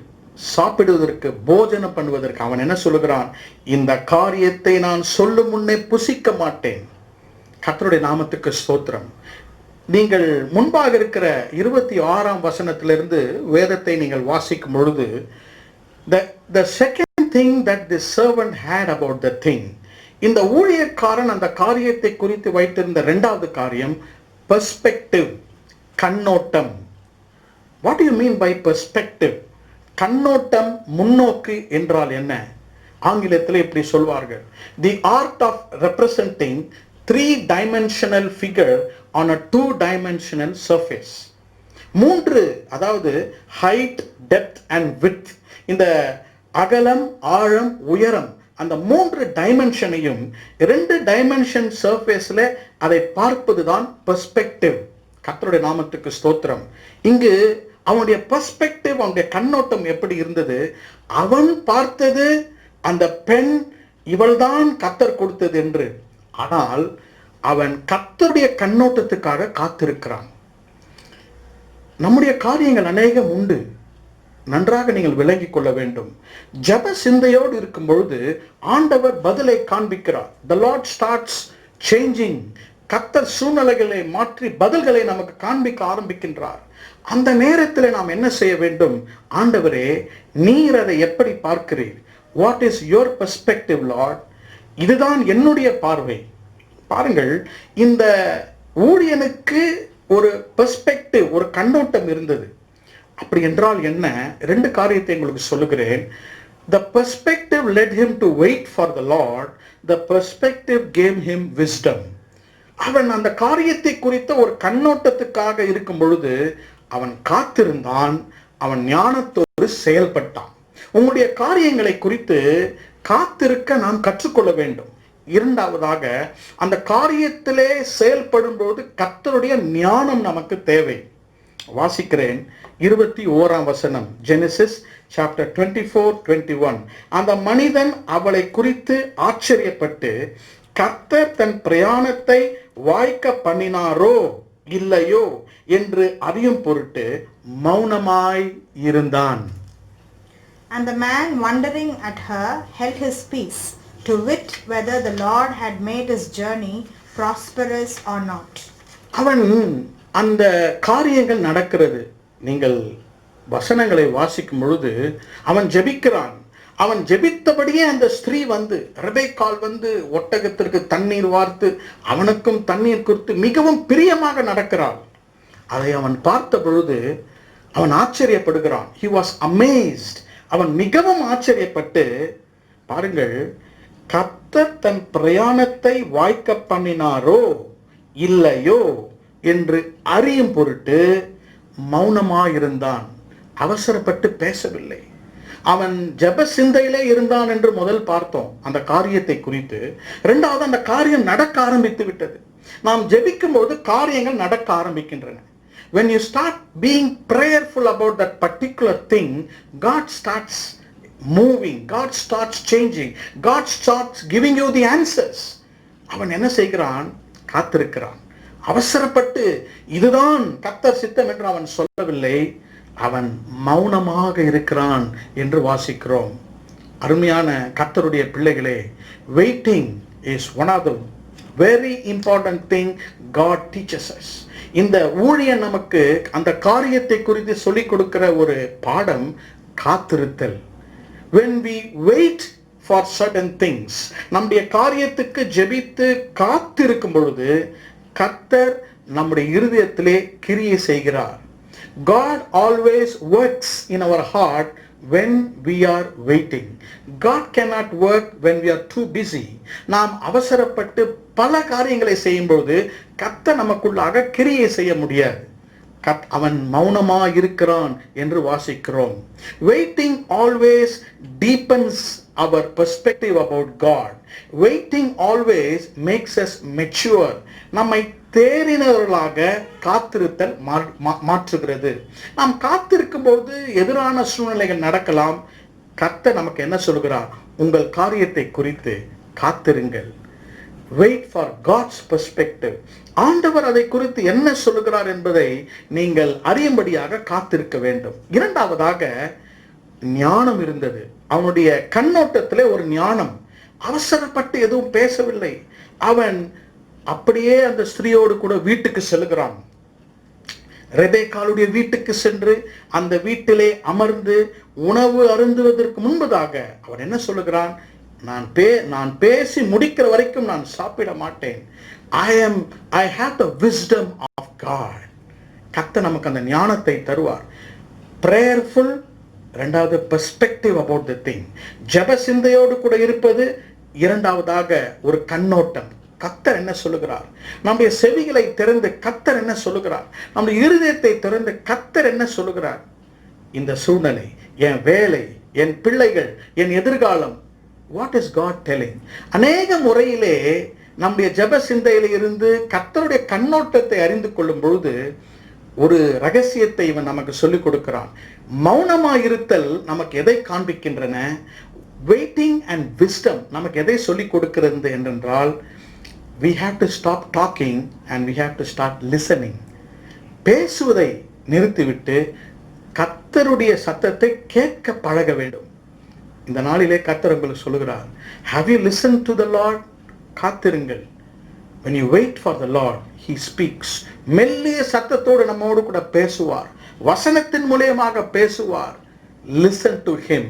சாப்பிடுவதற்கு, போஜனம் பண்ணுவதற்கு. அவன் என்ன சொல்லுகிறான்? இந்த காரியத்தை நான் சொல்லும் முன்னே புசிக்க மாட்டேன். கர்த்தருடைய நாமத்துக்கு ஸ்தோத்திரம். நீங்கள் முன்பாக இருக்கிற 26 வசனத்திலிருந்து வேதத்தை நீங்கள் வாசிக்கும் பொழுது, the second thing that the servant had about the thing, இந்த ஊழியக்காரன் அந்த காரியத்தை குறித்து வைத்திருந்த இரண்டாவது காரியம் பெர்ஸ்பெக்டிவ், கண்ணோட்டம். What you mean by perspective? கண்ணோட்டம், முன்னோக்கு என்றால் என்ன? ஆங்கிலத்தில் இப்படி சொல்வார்கள், the art of representing 3-dimensional figure on a 2-dimensional surface. 3, அதாவது ஹைட், டெப்த் அண்ட் விட்த், இந்த அகலம், ஆழம், உயரம், அந்த 3 டைமென்ஷனையும் 2 டைமென்ஷன் சர்ஃபேஸ்ல அதை பார்ப்பதுதான் பெர்ஸ்பெக்டிவ். கர்த்தருடைய நாமத்துக்கு ஸ்தோத்திரம். இங்கு அவனுடைய பெர்ஸ்பெக்டிவ், அவனுடைய கண்ணோட்டம் எப்படி இருந்தது? அவன் பார்த்தது அந்த பெண் இவள்தான் கர்த்தர் கொடுத்தது என்று. ஆனால் அவன் கர்த்தருடைய கண்ணோட்டத்துக்காக காத்திருக்கிறான். நம்முடைய காரியங்கள் அநேகம் உண்டு, நன்றாக நீங்கள் விளங்கிக் கொள்ள வேண்டும். ஜெப சிந்தையோடு இருக்கும் பொழுது ஆண்டவர் பதிலை காண்பிக்கிறார். The Lord starts changing. கர்த்தர் சூழ்நிலைகளை மாற்றி பதில்களை நமக்கு காண்பிக்க ஆரம்பிக்கின்றார். அந்த நேரத்தில் நாம் என்ன செய்ய வேண்டும்? ஆண்டவரே, நீர் அதை எப்படி பார்க்கிறீர்? What is your perspective, Lord? இதுதான் என்னுடைய பார்வை. பாருங்கள், இந்த ஊழியனுக்கு ஒரு பெர்ஸ்பெக்டிவ், ஒரு கண்ணோட்டம் இருந்தது. அப்படி என்றால் என்ன? 2 காரியத்தை உங்களுக்கு சொல்லுகிறேன். The perspective led him to wait for the Lord. The perspective gave him wisdom. அவன் அந்த காரியத்தை குறித்த ஒரு கண்ணோட்டத்துக்காக இருக்கும் பொழுது அவன் காத்திருந்தான், அவன் ஞானத்தோடு செயல்பட்டான். உங்களுடைய காரியங்களை குறித்து காத்திருக்க நாம் கற்றுக்கொள்ள வேண்டும். இரண்டாவதாக, அந்த காரியத்திலே செயல்படும் போது கர்த்தருடைய ஞானம் நமக்கு தேவை. வாசிக்கிறேன் 21ஆம் வசனம், ஜெனசிஸ் சாப்டர் 24:21. அந்த மனிதன் அவளை குறித்து ஆச்சரியப்பட்டு கர்த்தர் தன் பிரயாணத்தை வாய்க்க பண்ணினாரோ இல்லையோ என்று அறியும் பொருட்டு மௌனமாய் இருந்தான். And the man, wondering at her, held his peace, to wit whether the Lord had made his journey prosperous or not. அவன் அந்த காரியங்கள் நடக்கிறது. நீங்கள் வசனங்களை வாசிக்கும் பொழுது அவன் ஜெபிக்கிறான். அவன் ஜெபித்தபடியே அந்த ஸ்திரீ வந்து, ரெபெக்காள் வந்து ஒட்டகத்திற்கு தண்ணீர் வார்த்து அவனுக்கும் தண்ணீர் கொடுத்து மிகவும் பிரியமாக நடக்கிறாள். அதை அவன் பார்த்த பொழுது அவன் ஆச்சரியப்படுகிறான். He was amazed. அவன் மிகவும் ஆச்சரியப்பட்டு, பாருங்கள், கர்த்தர் தன் பிரயாணத்தை வாய்க்க பண்ணினாரோ இல்லையோ என்று அறியும் பொருட்டு மௌனமாயிருந்தான். அவசரப்பட்டு பேசவில்லை. அவன் ஜெப சிந்தையிலே இருந்தான் என்று முதல் பார்த்தோம் அந்த காரியத்தை குறித்து. இரண்டாவது, அந்த காரியம் நடக்க ஆரம்பித்து விட்டது. நாம் ஜெபிக்கும் போது காரியங்கள் நடக்க ஆரம்பிக்கின்றன. When you start being prayerful about that particular thing, God starts moving, God starts changing, God starts giving you the answers. அவன் என்ன செய்கிறான்? காத்திருக்கிறான். அவசரப்பட்டு இதுதான் கர்த்தர் சித்தம் என்று அவன் சொல்லவில்லை. அவன் மௌனமாக இருக்கிறான் என்று வாசிக்கிறோம். அருமையான கர்த்தருடைய பிள்ளைகளே, waiting is one of the very important thing God teaches us. இந்த ஊழியன் நமக்கு அந்த காரியத்தை குறித்து சொல்லிக் கொடுக்கிற ஒரு பாடம் காத்திருத்தல். When we wait for certain things, நம்முடைய காரியத்துக்கு ஜெபித்து காத்திருக்கும் பொழுது கர்த்தர் நம்முடைய இருதயத்திலே கிரியை செய்கிறார். God always works in our heart when we are waiting. God cannot work when we are too busy. நாம் அவசரப்பட்டு பல காரியங்களை செய்யும்போது கர்த்தர் நமக்குள்ளாக கிரியை செய்ய முடியாது. அவன் மௌனமாக இருக்கிறான் என்று வாசிக்கிறோம். Waiting always deepens our perspective about God. Waiting always makes us mature. நம்மை தேறினவர்களாக காத்திருத்தல் மாற்றுகிறது. நாம் காத்திருக்கும் போது எதிரான சூழ்நிலைகள் நடக்கலாம். கர்த்தர் நமக்கு என்ன சொல்கிறார்? உங்கள் காரியத்தை குறித்து காத்திருங்கள். Wait for God's perspective. ஆண்டவர் அதை குறித்து என்ன சொல்லுகிறார் என்பதை நீங்கள் அறியும்படியாக காத்திருக்க வேண்டும். இரண்டாவதாக, ஞானம் இருந்தது. அவனுடைய கண்ணோட்டத்திலே ஒரு ஞானம். அவசரப்பட்டு எதுவும் பேசவில்லை. அவன் அப்படியே அந்த ஸ்திரீயோடு கூட வீட்டுக்கு செல்கிறான். ரெபெக்காளுடைய வீட்டுக்கு சென்று அந்த வீட்டிலே அமர்ந்து உணவு அருந்துவதற்கு முன்பதாக அவன் என்ன சொல்லுகிறான்? நான் பேசி முடிக்கிற வரைக்கும் நான் சாப்பிட மாட்டேன். I have the wisdom of God. கர்த்தர் நமக்கு அந்த ஞானத்தை தருவார். பிரேயர்ஃபுல், இரண்டாவது பெர்ஸ்பெக்டிவ் அபவுட் தி திங். ஜெப சிந்தையோடு கூட இருப்பது இரண்டாவதாக ஒரு கண்ணோட்டம். கர்த்தர் என்ன சொல்லுகிறார்? நம்முடைய செவிகளை திறந்து கர்த்தர் என்ன சொல்லுகிறார்? நம்முடைய இருதயத்தை திறந்து கர்த்தர் என்ன சொல்லுகிறார்? இந்த சூழ்நிலை, என் வேலை, என் பிள்ளைகள், என் எதிர்காலம், வாட் இஸ் காட் டெல்லிங்? அநேக முறையிலே நம்முடைய ஜெப சிந்தையில இருந்து கர்த்தருடைய கண்ணோட்டத்தை அறிந்து கொள்ளும் பொழுது ஒரு ரகசியத்தை இவன் நமக்கு சொல்லிக் கொடுக்கிறான். மௌனமாயிருத்தல் நமக்கு எதை காண்பிக்கின்றன? வெயிட்டிங் அண்ட் விஸ்டம் நமக்கு எதை சொல்லிக் கொடுக்கிறது என்றால், we have to stop talking and we have to start listening. பேசுவதை நிறுத்திவிட்டு கர்த்தருடைய சத்தத்தை கேட்க பழக வேண்டும். இந்த நாளிலே கர்த்தர் உங்களுக்கு சொல்லுகிறார், have you listened to the Lord? காத்திருங்கள். when you wait for the Lord, he speaks. மெல்லிய சத்தத்தோடு நம்மோடு கூட பேசுவார், வசனத்தின் மூலமாக பேசுவார். listen to him.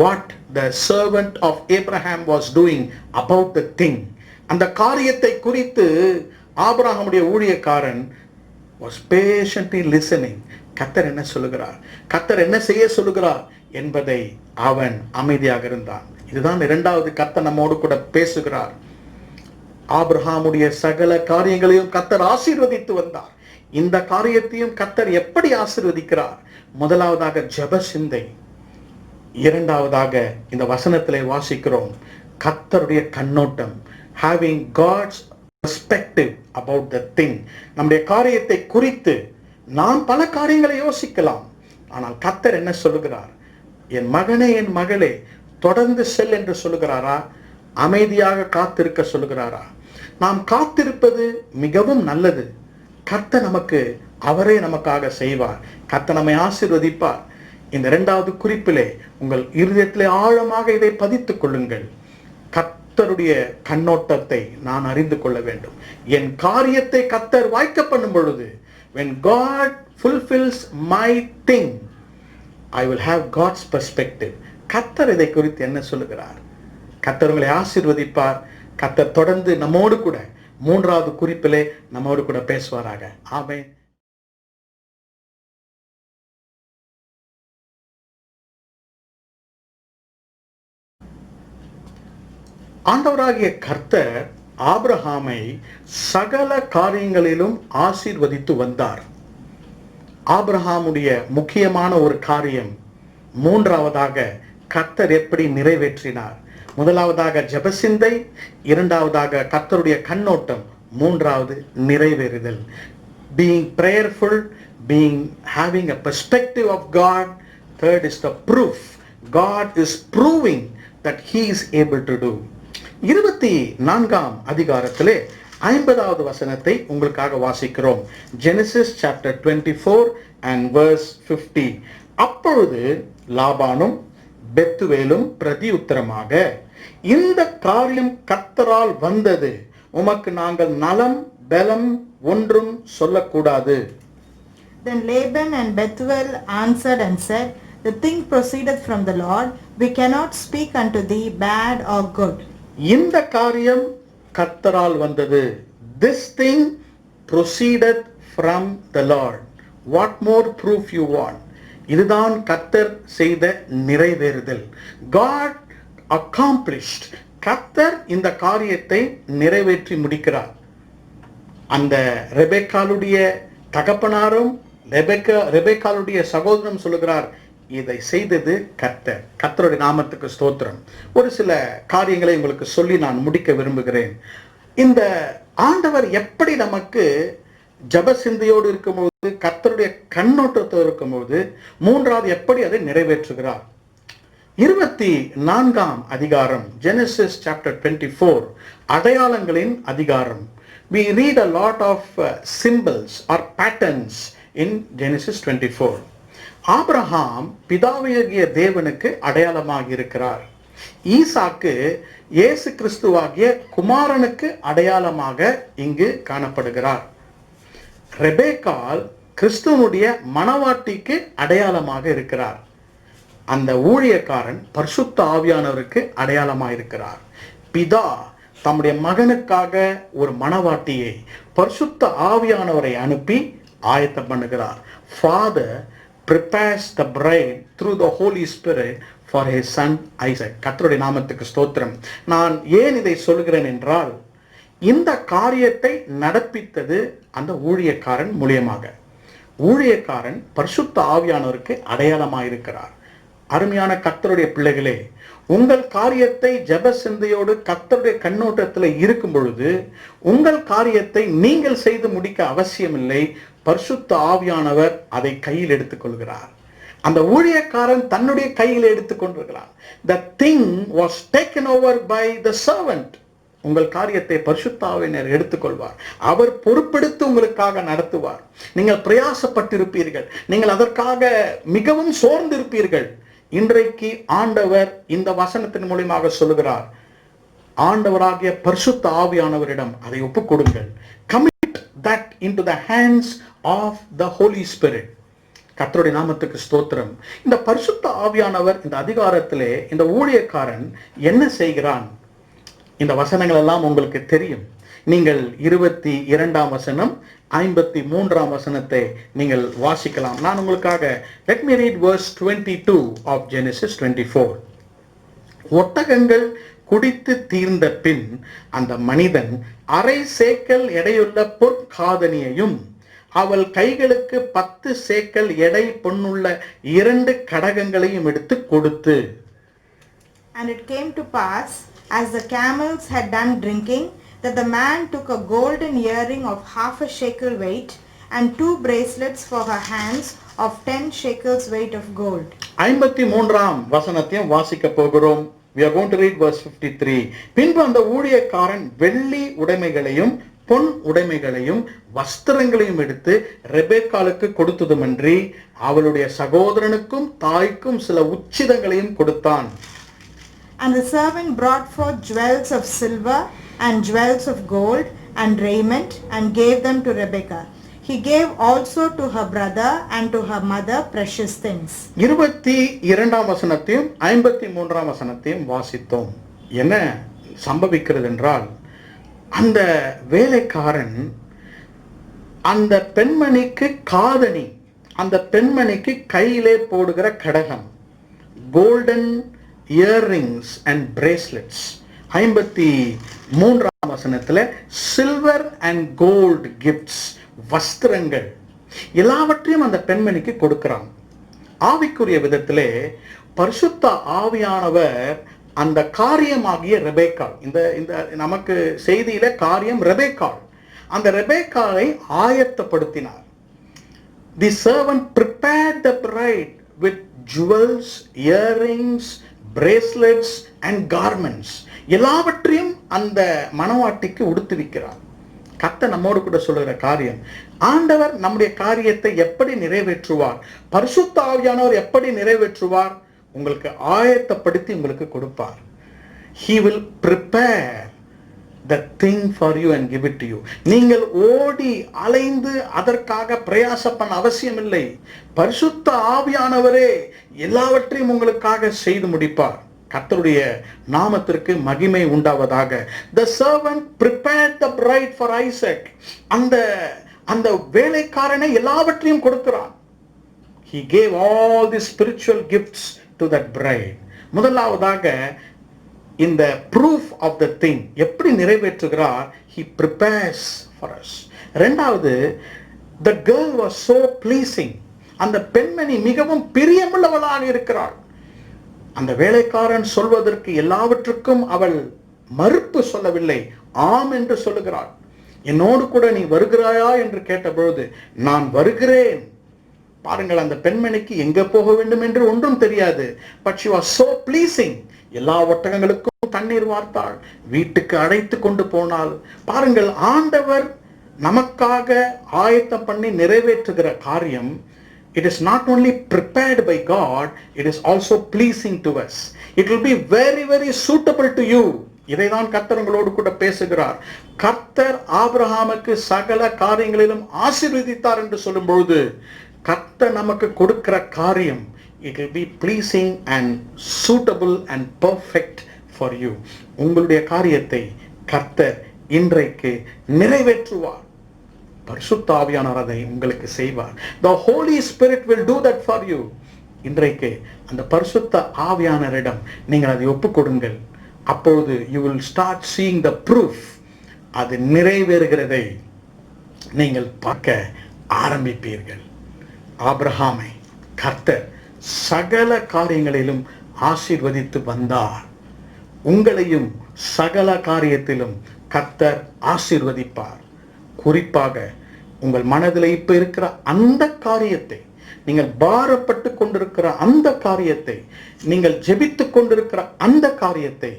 what the servant of Abraham was doing about the thing, அந்த காரியத்தை குறித்து ஆபிரகாமுடைய ஊழியக்காரன் was patiently listening. கர்த்தர் என்ன சொல்லுகிறார், கர்த்தர் என்ன செய்ய சொல்லுகிறார் என்பதை அவன் அமைதியாக இருந்தான். இதுதான் இரண்டாவது கர்த்தர் நம்மோடு கூட பேசுகிறார். ஆபிரகாமுடைய சகல காரியங்களையும் கர்த்தர் ஆசீர்வதித்து வந்தார். இந்த காரியத்தையும் கர்த்தர் எப்படி ஆசீர்வதிக்கிறார்? முதலாவதாக ஜெப சிந்தை, இரண்டாவதாக இந்த வசனத்திலே வாசிக்கிறோம் கர்த்தருடைய கண்ணோட்டம். having God's perspective about the thing. நம்முடைய காரியத்தை குறித்து நாம் பல காரியங்களை யோசிக்கலாம், ஆனால் கர்த்தர் என்ன சொல்லுகிறார்? என் மகனே, என் மகளே, தொடர்ந்து செல் என்று சொல்லுகிறாரா? அமைதியாக காத்திருக்க சொல்லுகிறாரா? நாம் காத்திருப்பது மிகவும் நல்லது. கர்த்தர் நமக்கு, அவரே நமக்காக செய்வார். கர்த்தர் நம்மை ஆசீர்வதிப்பார். இந்த இரண்டாவது குறிப்பிலே உங்கள் இருதயத்திலே ஆழமாக இதை பதித்துக் கொள்ளுங்கள். கர்த்தருடைய கண்ணோட்டத்தை நான் அறிந்து கொள்ள வேண்டும். என் காரியத்தை கர்த்தர் வாய்க்க பண்ணும் பொழுது, when God fulfills my thing, I will have God's perspective. கர்த்தர் இதை குறித்து என்ன சொல்லுகிறார்? கர்த்தர் உங்களை ஆசீர்வதிப்பார். கர்த்தர் தொடர்ந்து நம்மோடு கூட மூன்றாவது குறிப்பிலே நம்மோடு கூட பேசுவாராக. ஆமென். ஆண்டவராகிய கர்த்தர் ஆபிரகாமை சகல காரியங்களிலும் ஆசீர்வதித்து வந்தார். ஆபிரகாமுடைய முக்கியமான ஒரு காரியம் மூன்றாவதாக கர்த்தர் எப்படி நிறைவேற்றினார்? முதலாவதாக ஜெபசிந்தை, இரண்டாவதாக கர்த்தருடைய கண்ணோட்டம், மூன்றாவது நிறைவேறுதல். being prayerful, having a perspective of God. Third is the proof. God is proving that he is able to do. 24ஆம் அதிகாரத்திலே 50வது வசனத்தை உங்களுக்காக வாசிக்கிறோம். Genesis chapter 24 and verse 50. அப்பொழுது லாபானும் பெத்துவேலும் பிரதியுத்தரமாக, இந்த காரியம் கர்த்தரால் வந்தது, உமக்கு நாங்கள் நலம் பலம் ஒன்றும் சொல்லக்கூடாது. Then Laban and Bethuel answered and said, the thing proceedeth from the Lord, we cannot speak unto thee bad or good. இந்த காரியம் கர்த்தரால் வந்தது. This thing proceeded from the Lord. What more proof you want? இதுதான் கர்த்தர் செய்த நிறைவேறுதல். God accomplished. கர்த்தர் இந்த காரியத்தை நிறைவேற்றி முடிக்கிறார். அந்த ரெபெக்காளுடைய தகப்பனாரும் ரெபெக்காளுடைய சகோதரனும் சொல்லுகிறார், இதை செய்தது கர்த்தர். கர்த்தருடைய நாமத்துக்கு ஸ்தோத்திரம். ஒரு சில காரியங்களை உங்களுக்கு சொல்லி நான் முடிக்க விரும்புகிறேன். இந்த ஆண்டவர் எப்படி நமக்கு ஜபசிந்தையோடு இருக்கும்போது, கர்த்தருடைய கண்ணோட்டத்தோடு இருக்கும்போது, மூன்றாவது எப்படி அதை நிறைவேற்றுகிறார்? 24ஆம் அதிகாரம், Genesis chapter 24, அடையாளங்களின் அதிகாரம். We read a lot of symbols or patterns in Genesis 24. Abraham பிதாவாகிய தேவனுக்கு அடையாளமாக இருக்கிறார். ஈசாக்கு இயேசு கிறிஸ்துவாகிய குமாரனுக்கு அடையாளமாக இங்கு காணப்படுகிறார். ரெபெக்காள் கிறிஸ்துவனுடைய மணவாட்டிக்கு அடையாளமாக இருக்கிறார். அந்த ஊழியக்காரன் பரிசுத்த ஆவியானவருக்கு அடையாளமாயிருக்கிறார். பிதா தம்முடைய மகனுக்காக ஒரு மணவாட்டியை பரிசுத்த ஆவியானவரை அனுப்பி ஆயத்தம் பண்ணுகிறார். Father prepares the bride through the Holy Spirit for his son Isaac. கர்த்தருடைய நாமத்துக்கு ஸ்தோத்திரம். நான் ஏன் இதை சொல்கிறேன் என்றால், இந்த காரியத்தை நடப்பித்தது அந்த ஊழியக்காரன் மூலியமாக. ஊழியக்காரன் பரிசுத்த ஆவியானவருக்கு அடையாளமாயிருக்கிறார். அருமையான கர்த்தருடைய பிள்ளைகளே, உங்கள் காரியத்தை ஜெப சிந்தையோடு கர்த்தருடைய கண்ணோட்டத்தில் இருக்கும் பொழுது உங்கள் காரியத்தை நீங்கள் செய்து முடிக்க அவசியமில்லை. பரிசுத்த ஆவியானவர் அதை கையில் எடுத்துக்கொள்கிறார். அந்த ஊழியக்காரன் தன்னுடைய கையில் எடுத்துக்கொண்டிருக்கிறார். The thing was taken over by the servant. உங்கள் காரியத்தை பரிசுத்த ஆவியானவர் எடுத்துக்கொள்வார். அவர் பொறுப்பெடுத்து உங்களுக்காக நடத்துவார். நீங்கள் பிரயாசப்பட்டிருப்பீர்கள், நீங்கள் அதற்காக மிகவும் சோர்ந்திருப்பீர்கள். இன்றைக்கு ஆண்டவர் இந்த வசனத்தின் மூலமாக சொல்லுகிறார், ஆண்டவராகிய பரிசுத்த ஆவியானவரிடம் அதை ஒப்புக் கொடுங்கள். Commit that into the hands of the Holy Spirit. கர்த்தருடைய நாமத்துக்கு ஸ்தோத்திரம். இந்த பரிசுத்த ஆவியானவர் இந்த அதிகாரத்திலே இந்த ஊழியக்காரன் என்ன செய்கிறான்? இந்த வசனங்கள் எல்லாம் உங்களுக்கு தெரியும். நீங்கள் 22ஆம் வசனம் 53ஆம் வசனத்தை நீங்கள் வாசிக்கலாம். நான் உங்களுக்காக let me read verse 22 of Genesis 24. ஒட்டகங்கள் குடித்து தீர்ந்த பின் அந்த மனிதன் அரை சேக்கல் எடையுள்ள பொற்காதனியையும் அவள் கைகளுக்கு 10 சேக்கல் எடை பொன்னுள்ள 2 கடகங்களையும் எடுத்து கொடுத்து. And it came to pass, as the camels had done drinking, that the man took a golden earring of half a shekel weight and 2 bracelets for her hands of 10 shekels weight of gold. 53ஆம் வசனத்தையும் வாசிக்க போகிறோம். We are going to read verse 53. பின்பு அந்த ஊழியக்காரன் வெள்ளி உடைமைகளையும் பொன் உடைமைகளையும் வஸ்திரங்களையும் எடுத்து ரெபெக்காளுக்கு கொடுத்ததுமன்றி அவளுடைய சகோதரனுக்கும் தாய்க்கும் சில உச்சிதங்களையும் கொடுத்தான். And the servant brought forth jewels of silver and jewels of gold and raiment and gave them to Rebekah. He gave also to her brother and to her mother precious things. 22ஆம் வசனத்தையும் 53ஆம் வசனத்தையும் வாசித்தோம். என்ன சம்பவிக்கிறது என்றால், அந்த வேலைக்காரன் அந்த பெண்மணிக்கு காதணி, அந்த பெண்மணிக்கு கையிலே போடுகிற கடகம், கோல்டன் இயர்ரிங்ஸ் அண்ட் பிரேஸ்லெட்ஸ். 53ஆம் வசனத்தில் சில்வர் அண்ட் கோல்டு கிஃப்ட்ஸ், வஸ்திரங்கள் எல்லாவற்றையும் அந்த பெண்மணிக்கு கொடுக்கிறான். ஆவிக்குரிய விதத்திலே பரிசுத்த ஆவியானவர் அந்த காரியமாகிய ரெபெக்காள், இந்த நமக்கு செய்தியில காரியம் ரெபெக்காள், அந்த ரெபெக்காளை ஆயத்தப்படுத்தினார். The servant prepared the bride with jewels, earrings, bracelets and garments. எல்லாவற்றையும் அந்த மணவாட்டிக்கு உடுத்துவிக்கிறார். கர்த்தர் நம்மோடு கூட சொல்லுகிற காரியம், ஆண்டவர் நம்முடைய காரியத்தை எப்படி நிறைவேற்றுவார், பரிசுத்த ஆவியானவர் எப்படி நிறைவேற்றுவார், உங்களுக்கு ஆயத்தப்படுத்தி உங்களுக்கு கொடுப்பார். He will prepare the thing for you and give it to you. நீங்கள் ஓடி அலைந்து அதற்காக பிரயாசம் பண்ண அவசியம் இல்லை. பரிசுத்த ஆவியானவரே எல்லாவற்றையும் உங்களுக்காக செய்து முடிப்பார். கர்த்தருடைய நாமத்திற்கு மகிமை உண்டாவதாக. The servant prepared the bride for Isaac. அந்த வேலைக்காரனை எல்லாவற்றையும் கொடுக்கிறான். He gave all the spiritual gifts to that bride. முதலாவதாக இந்த proof of the thing எப்படி நிறைவேற்றுகிறார், he prepares for us. இரண்டாவது, the girl was so pleasing. அந்த பெண்மணி மிகவும் பிரியமுள்ளவளாக இருக்கிறாள். அந்த வேலைக்காரன் சொல்வதற்கு எல்லாவற்றுக்கும் அவள் மறுப்பு சொல்லவில்லை, ஆம் என்று சொல்லுகிறாள். என்னோடு கூட நீ வருகிறாயா என்று கேட்டபொழுது நான் வருகிறேன். பாருங்கள், அந்த பெண்மணிக்கு எங்க போக வேண்டும் என்று ஒன்றும் தெரியாது. But she was so pleasing. எல்லா ஒட்டகங்களுக்கும் தண்ணீர் வார்த்தாள், வீட்டுக்கு அழைத்து கொண்டு போனாள். பாருங்கள், ஆண்டவர் நமக்காக ஆயத்தம் பண்ணி நிறைவேற்றுகிற காரியம், it is not only prepared by God, it is also pleasing to us. It will be very, very suitable to you. இதைதான் கர்த்தர் உங்களோடு கூட பேசுகிறார். கர்த்தர் ஆபிரகாமுக்கு சகல காரியங்களிலும் ஆசீர்வதித்தார் என்று சொல்லும் பொழுது, கர்த்தர் நமக்கு கொடுக்கிற காரியம் it will be pleasing and suitable and perfect for you. உங்களுடைய காரியத்தை கர்த்தர் இன்றைக்கு நிறைவேற்றுவார். பரிசுத்த ஆவியானவர் அதை உங்களுக்கு செய்வார். The Holy Spirit will do that for you. இன்றைக்கு அந்த பரிசுத்த ஆவியானவரிடம் நீங்கள் அதை ஒப்புக்கொடுங்கள். அப்பொழுது you will start seeing the proof. அது நிறைவேறுகிறதை நீங்கள் பார்க்க ஆரம்பிப்பீர்கள். ஆபிரகாமை கர்த்தர் சகல காரியங்களிலும் ஆசீர்வதித்து வந்தார். உங்களையும் சகல காரியத்திலும் கர்த்தர் ஆசீர்வதிப்பார். குறிப்பாக உங்கள் மனதில் இப்ப இருக்கிற அந்த காரியத்தை, நீங்கள் பாரப்பட்டு கொண்டிருக்கிற அந்த காரியத்தை, நீங்கள் ஜெபித்து கொண்டிருக்கிற அந்த காரியத்தை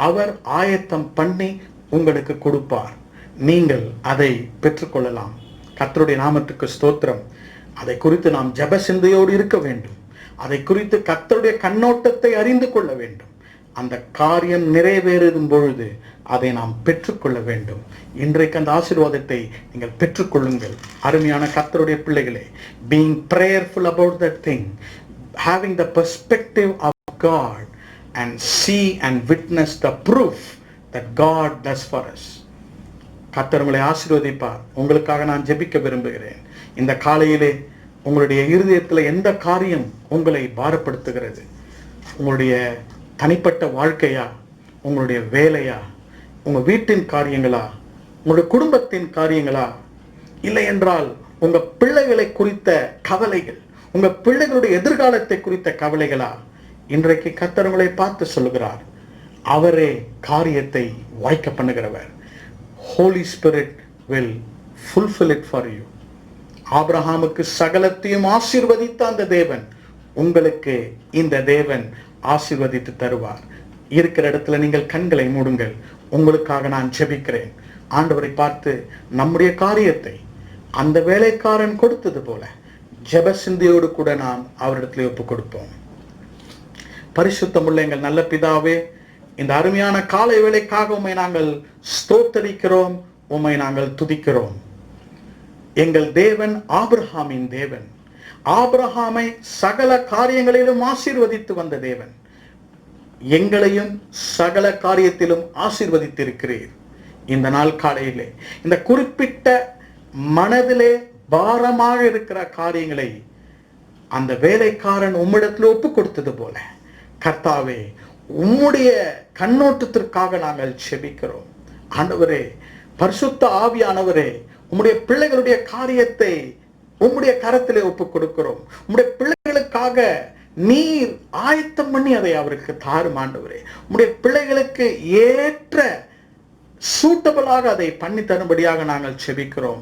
அவர் ஆயத்தம் பண்ணி உங்களுக்கு கொடுப்பார். நீங்கள் அதை பெற்றுக்கொள்ளலாம். கர்த்தருடைய நாமத்துக்கு ஸ்தோத்திரம். அதை குறித்து நாம் ஜெப சிந்தையோடு இருக்க வேண்டும். அதை குறித்து கர்த்தருடைய கண்ணோட்டத்தை அறிந்து கொள்ள வேண்டும். அந்த காரியம் நிறைவேறும் பொழுது அதை நாம் பெற்றுக்கொள்ள வேண்டும். இன்றைக்கு அந்த ஆசீர்வாதத்தை நீங்கள் பெற்றுக்கொள்ளுங்கள். அருமையான கர்த்தருடைய பிள்ளைகளே, being prayerful about that thing, having the perspective of God and see and witness the proof that God does for us. கர்த்தர் உங்களை ஆசீர்வதிப்பார். உங்களுக்காக நான் ஜெபிக்க விரும்புகிறேன். இந்த காலையிலே உங்களுடைய இருதயத்தில் எந்த காரியம் உங்களை பாரப்படுத்துகிறது? உங்களுடைய தனிப்பட்ட வாழ்க்கையா, உங்களுடைய வேலையா, உங்க வீட்டின் காரியங்களா, உங்களுடைய குடும்பத்தின் காரியங்களா, இல்லை என்றால் உங்க பிள்ளைகளை குறித்த கவலைகள், உங்க பிள்ளைகளுடைய எதிர்காலத்தை குறித்த கவலைகளா? இன்றைக்கு கர்த்தர் உங்களை பார்த்து சொல்லுகிறார், அவரே காரியத்தை வாய்க்க பண்ணுகிறவர். Holy Spirit will fulfill it for you. ஆபிரகாமுக்கு சகலத்தையும் ஆசீர்வதித்த அந்த தேவன் உங்களுக்கு இந்த தேவன் ஆசீர்வதித்து தருவார். இருக்கிற இடத்துல நீங்கள் கண்களை மூடுங்கள். உங்களுக்காக நான் ஜெபிக்கிறேன். ஆண்டவரை பார்த்து நம்முடைய காரியத்தை அந்த வேலைக்காரன் கொடுத்தது போல ஜெப சிந்தையோடு கூட நாம் அவரிடத்தில் ஒப்புக் கொடுப்போம். பரிசுத்தமுள்ள எங்கள் நல்ல பிதாவே, இந்த அருமையான காலை வேளைக்காக உம்மை நாங்கள் ஸ்தோத்தரிக்கிறோம், உம்மை நாங்கள் துதிக்கிறோம். எங்கள் தேவன் ஆபிரகாமின் தேவன். ஆபிரகாமை சகல காரியங்களிலும் ஆசீர்வதித்து வந்த தேவன் எங்களையும் சகல காரியத்திலும் ஆசீர்வதித்திருக்கிறீர். இந்த நாள் காலையிலே இந்த குறிப்பிட்ட மனதிலே பாரமாக இருக்கிற காரியங்களை அந்த வேலைக்காரன் உம்மிடத்தில் ஒப்பு கொடுத்தது போல கர்த்தாவே, உம்முடைய கண்ணோட்டத்திற்காக நாங்கள் செபிக்கிறோம். ஆண்டவரே, பரிசுத்த ஆவியானவரே, உம்முடைய பிள்ளைகளுடைய காரியத்தை உம்முடைய கரத்திலே ஒப்புக் கொடுக்கிறோம். உம்முடைய பிள்ளைகளுக்காக நீர் ஆயத்தம் பண்ணி அதை அவருக்கு தாரும் ஆண்டவரே. உம்முடைய பிள்ளைகளுக்கு ஏற்ற சூட்டபிளாக அதை பண்ணி தரும்படியாக நாங்கள் செபிக்கிறோம்.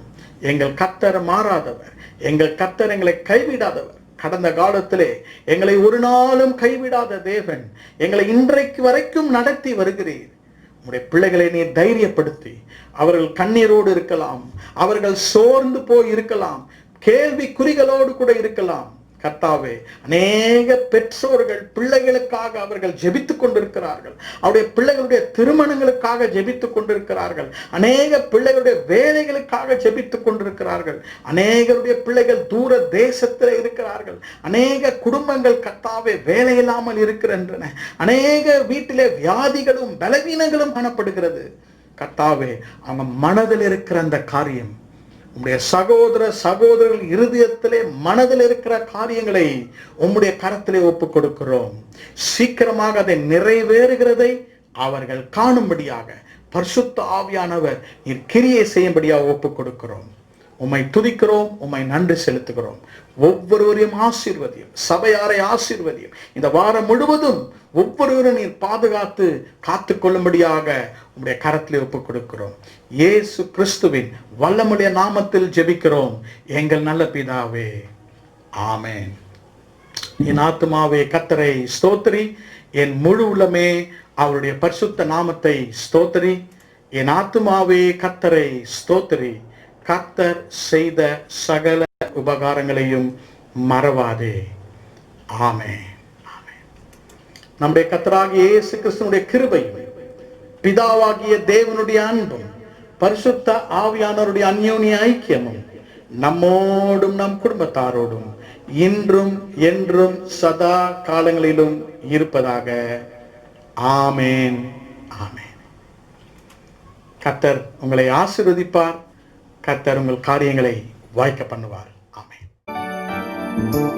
எங்கள் கர்த்தர் மாறாதவர், எங்கள் கர்த்தர் எங்களை கைவிடாதவர். கடந்த காலத்திலே எங்களை ஒரு நாளும் கைவிடாத தேவன் எங்களை இன்றைக்கு வரைக்கும் நடத்தி வருகிறீர். உம்முடைய பிள்ளைகளை நீர் தைரியப்படுத்தி, அவர்கள் கண்ணீரோடு இருக்கலாம், அவர்கள் சோர்ந்து போய் இருக்கலாம், கேள்வி குறிகளோடு கூட இருக்கலாம். கர்த்தாவே, அநேக பெற்றோர்கள் பிள்ளைகளுக்காக அவர்கள் ஜெபித்துக் கொண்டிருக்கிறார்கள். அவருடைய பிள்ளைகளுடைய திருமணங்களுக்காக ஜெபித்துக் கொண்டிருக்கிறார்கள். அநேக பிள்ளைகளுடைய வேலைகளுக்காக ஜெபித்துக் கொண்டிருக்கிறார்கள். அநேகருடைய பிள்ளைகள் தூர தேசத்தில் இருக்கிறார்கள். அநேக குடும்பங்கள் கர்த்தாவே வேலை இல்லாமல் இருக்கின்றன. அநேக வீட்டிலே வியாதிகளும் பலவீனங்களும் காணப்படுகிறது. கர்த்தாவே, அவங்க மனதில் இருக்கிற அந்த காரியம், உம்முடைய சகோதரர்கள் இருதயத்திலே மனதில் இருக்கிற காரியங்களை உம்முடைய கரத்திலே ஒப்புக் கொடுக்கிறோம். சீக்கிரமாக அதை நிறைவேறுகிறதை அவர்கள் காணும்படியாக பரிசுத்த ஆவியானவர் நீர் கிரியை செய்யும்படியாக ஒப்புக் கொடுக்கிறோம். உம்மை துதிக்கிறோம், உம்மை நன்றி செலுத்துகிறோம். ஒவ்வொருவரையும் ஆசீர்வதியும், சபையாரை ஆசீர்வதியும். இந்த வாரம் முழுவதும் ஒவ்வொருவரும் நீர் பாதுகாத்து காத்து கொள்ளும்படியாக உம்முடைய கரத்திலே ஒப்புக் கொடுக்கிறோம். இயேசு கிறிஸ்துவின் வல்லமுடைய நாமத்தில் ஜெபிக்கிறோம் எங்கள் நல்ல பிதாவே, ஆமென். என் ஆத்துமாவே கர்த்தரை ஸ்தோத்திரி, என் முழு உள்ளமே அவருடைய பரிசுத்த நாமத்தை ஸ்தோத்திரி. என் ஆத்துமாவே கர்த்தரை ஸ்தோத்திரி, கர்த்தர் செய்த சகல உபகாரங்களையும் மறவாதே. ஆமென். நம்முடைய கர்த்தராகிய இயேசு கிறிஸ்துவினுடைய கிருபையும் பிதாவாகிய தேவனுடைய அன்பும் பரிசுத்த ஆவியானவருடைய அந்யோன்ய ஐக்கியமும் நம்மோடும் நம் குடும்பத்தாரோடும் இன்றும் என்றும் சதா காலங்களிலும் இருப்பதாக. ஆமேன், ஆமேன். கர்த்தர் உங்களை ஆசீர்வதிப்பார். கர்த்தர் உங்கள் காரியங்களை வாய்க்க பண்ணுவார். ஆமென்.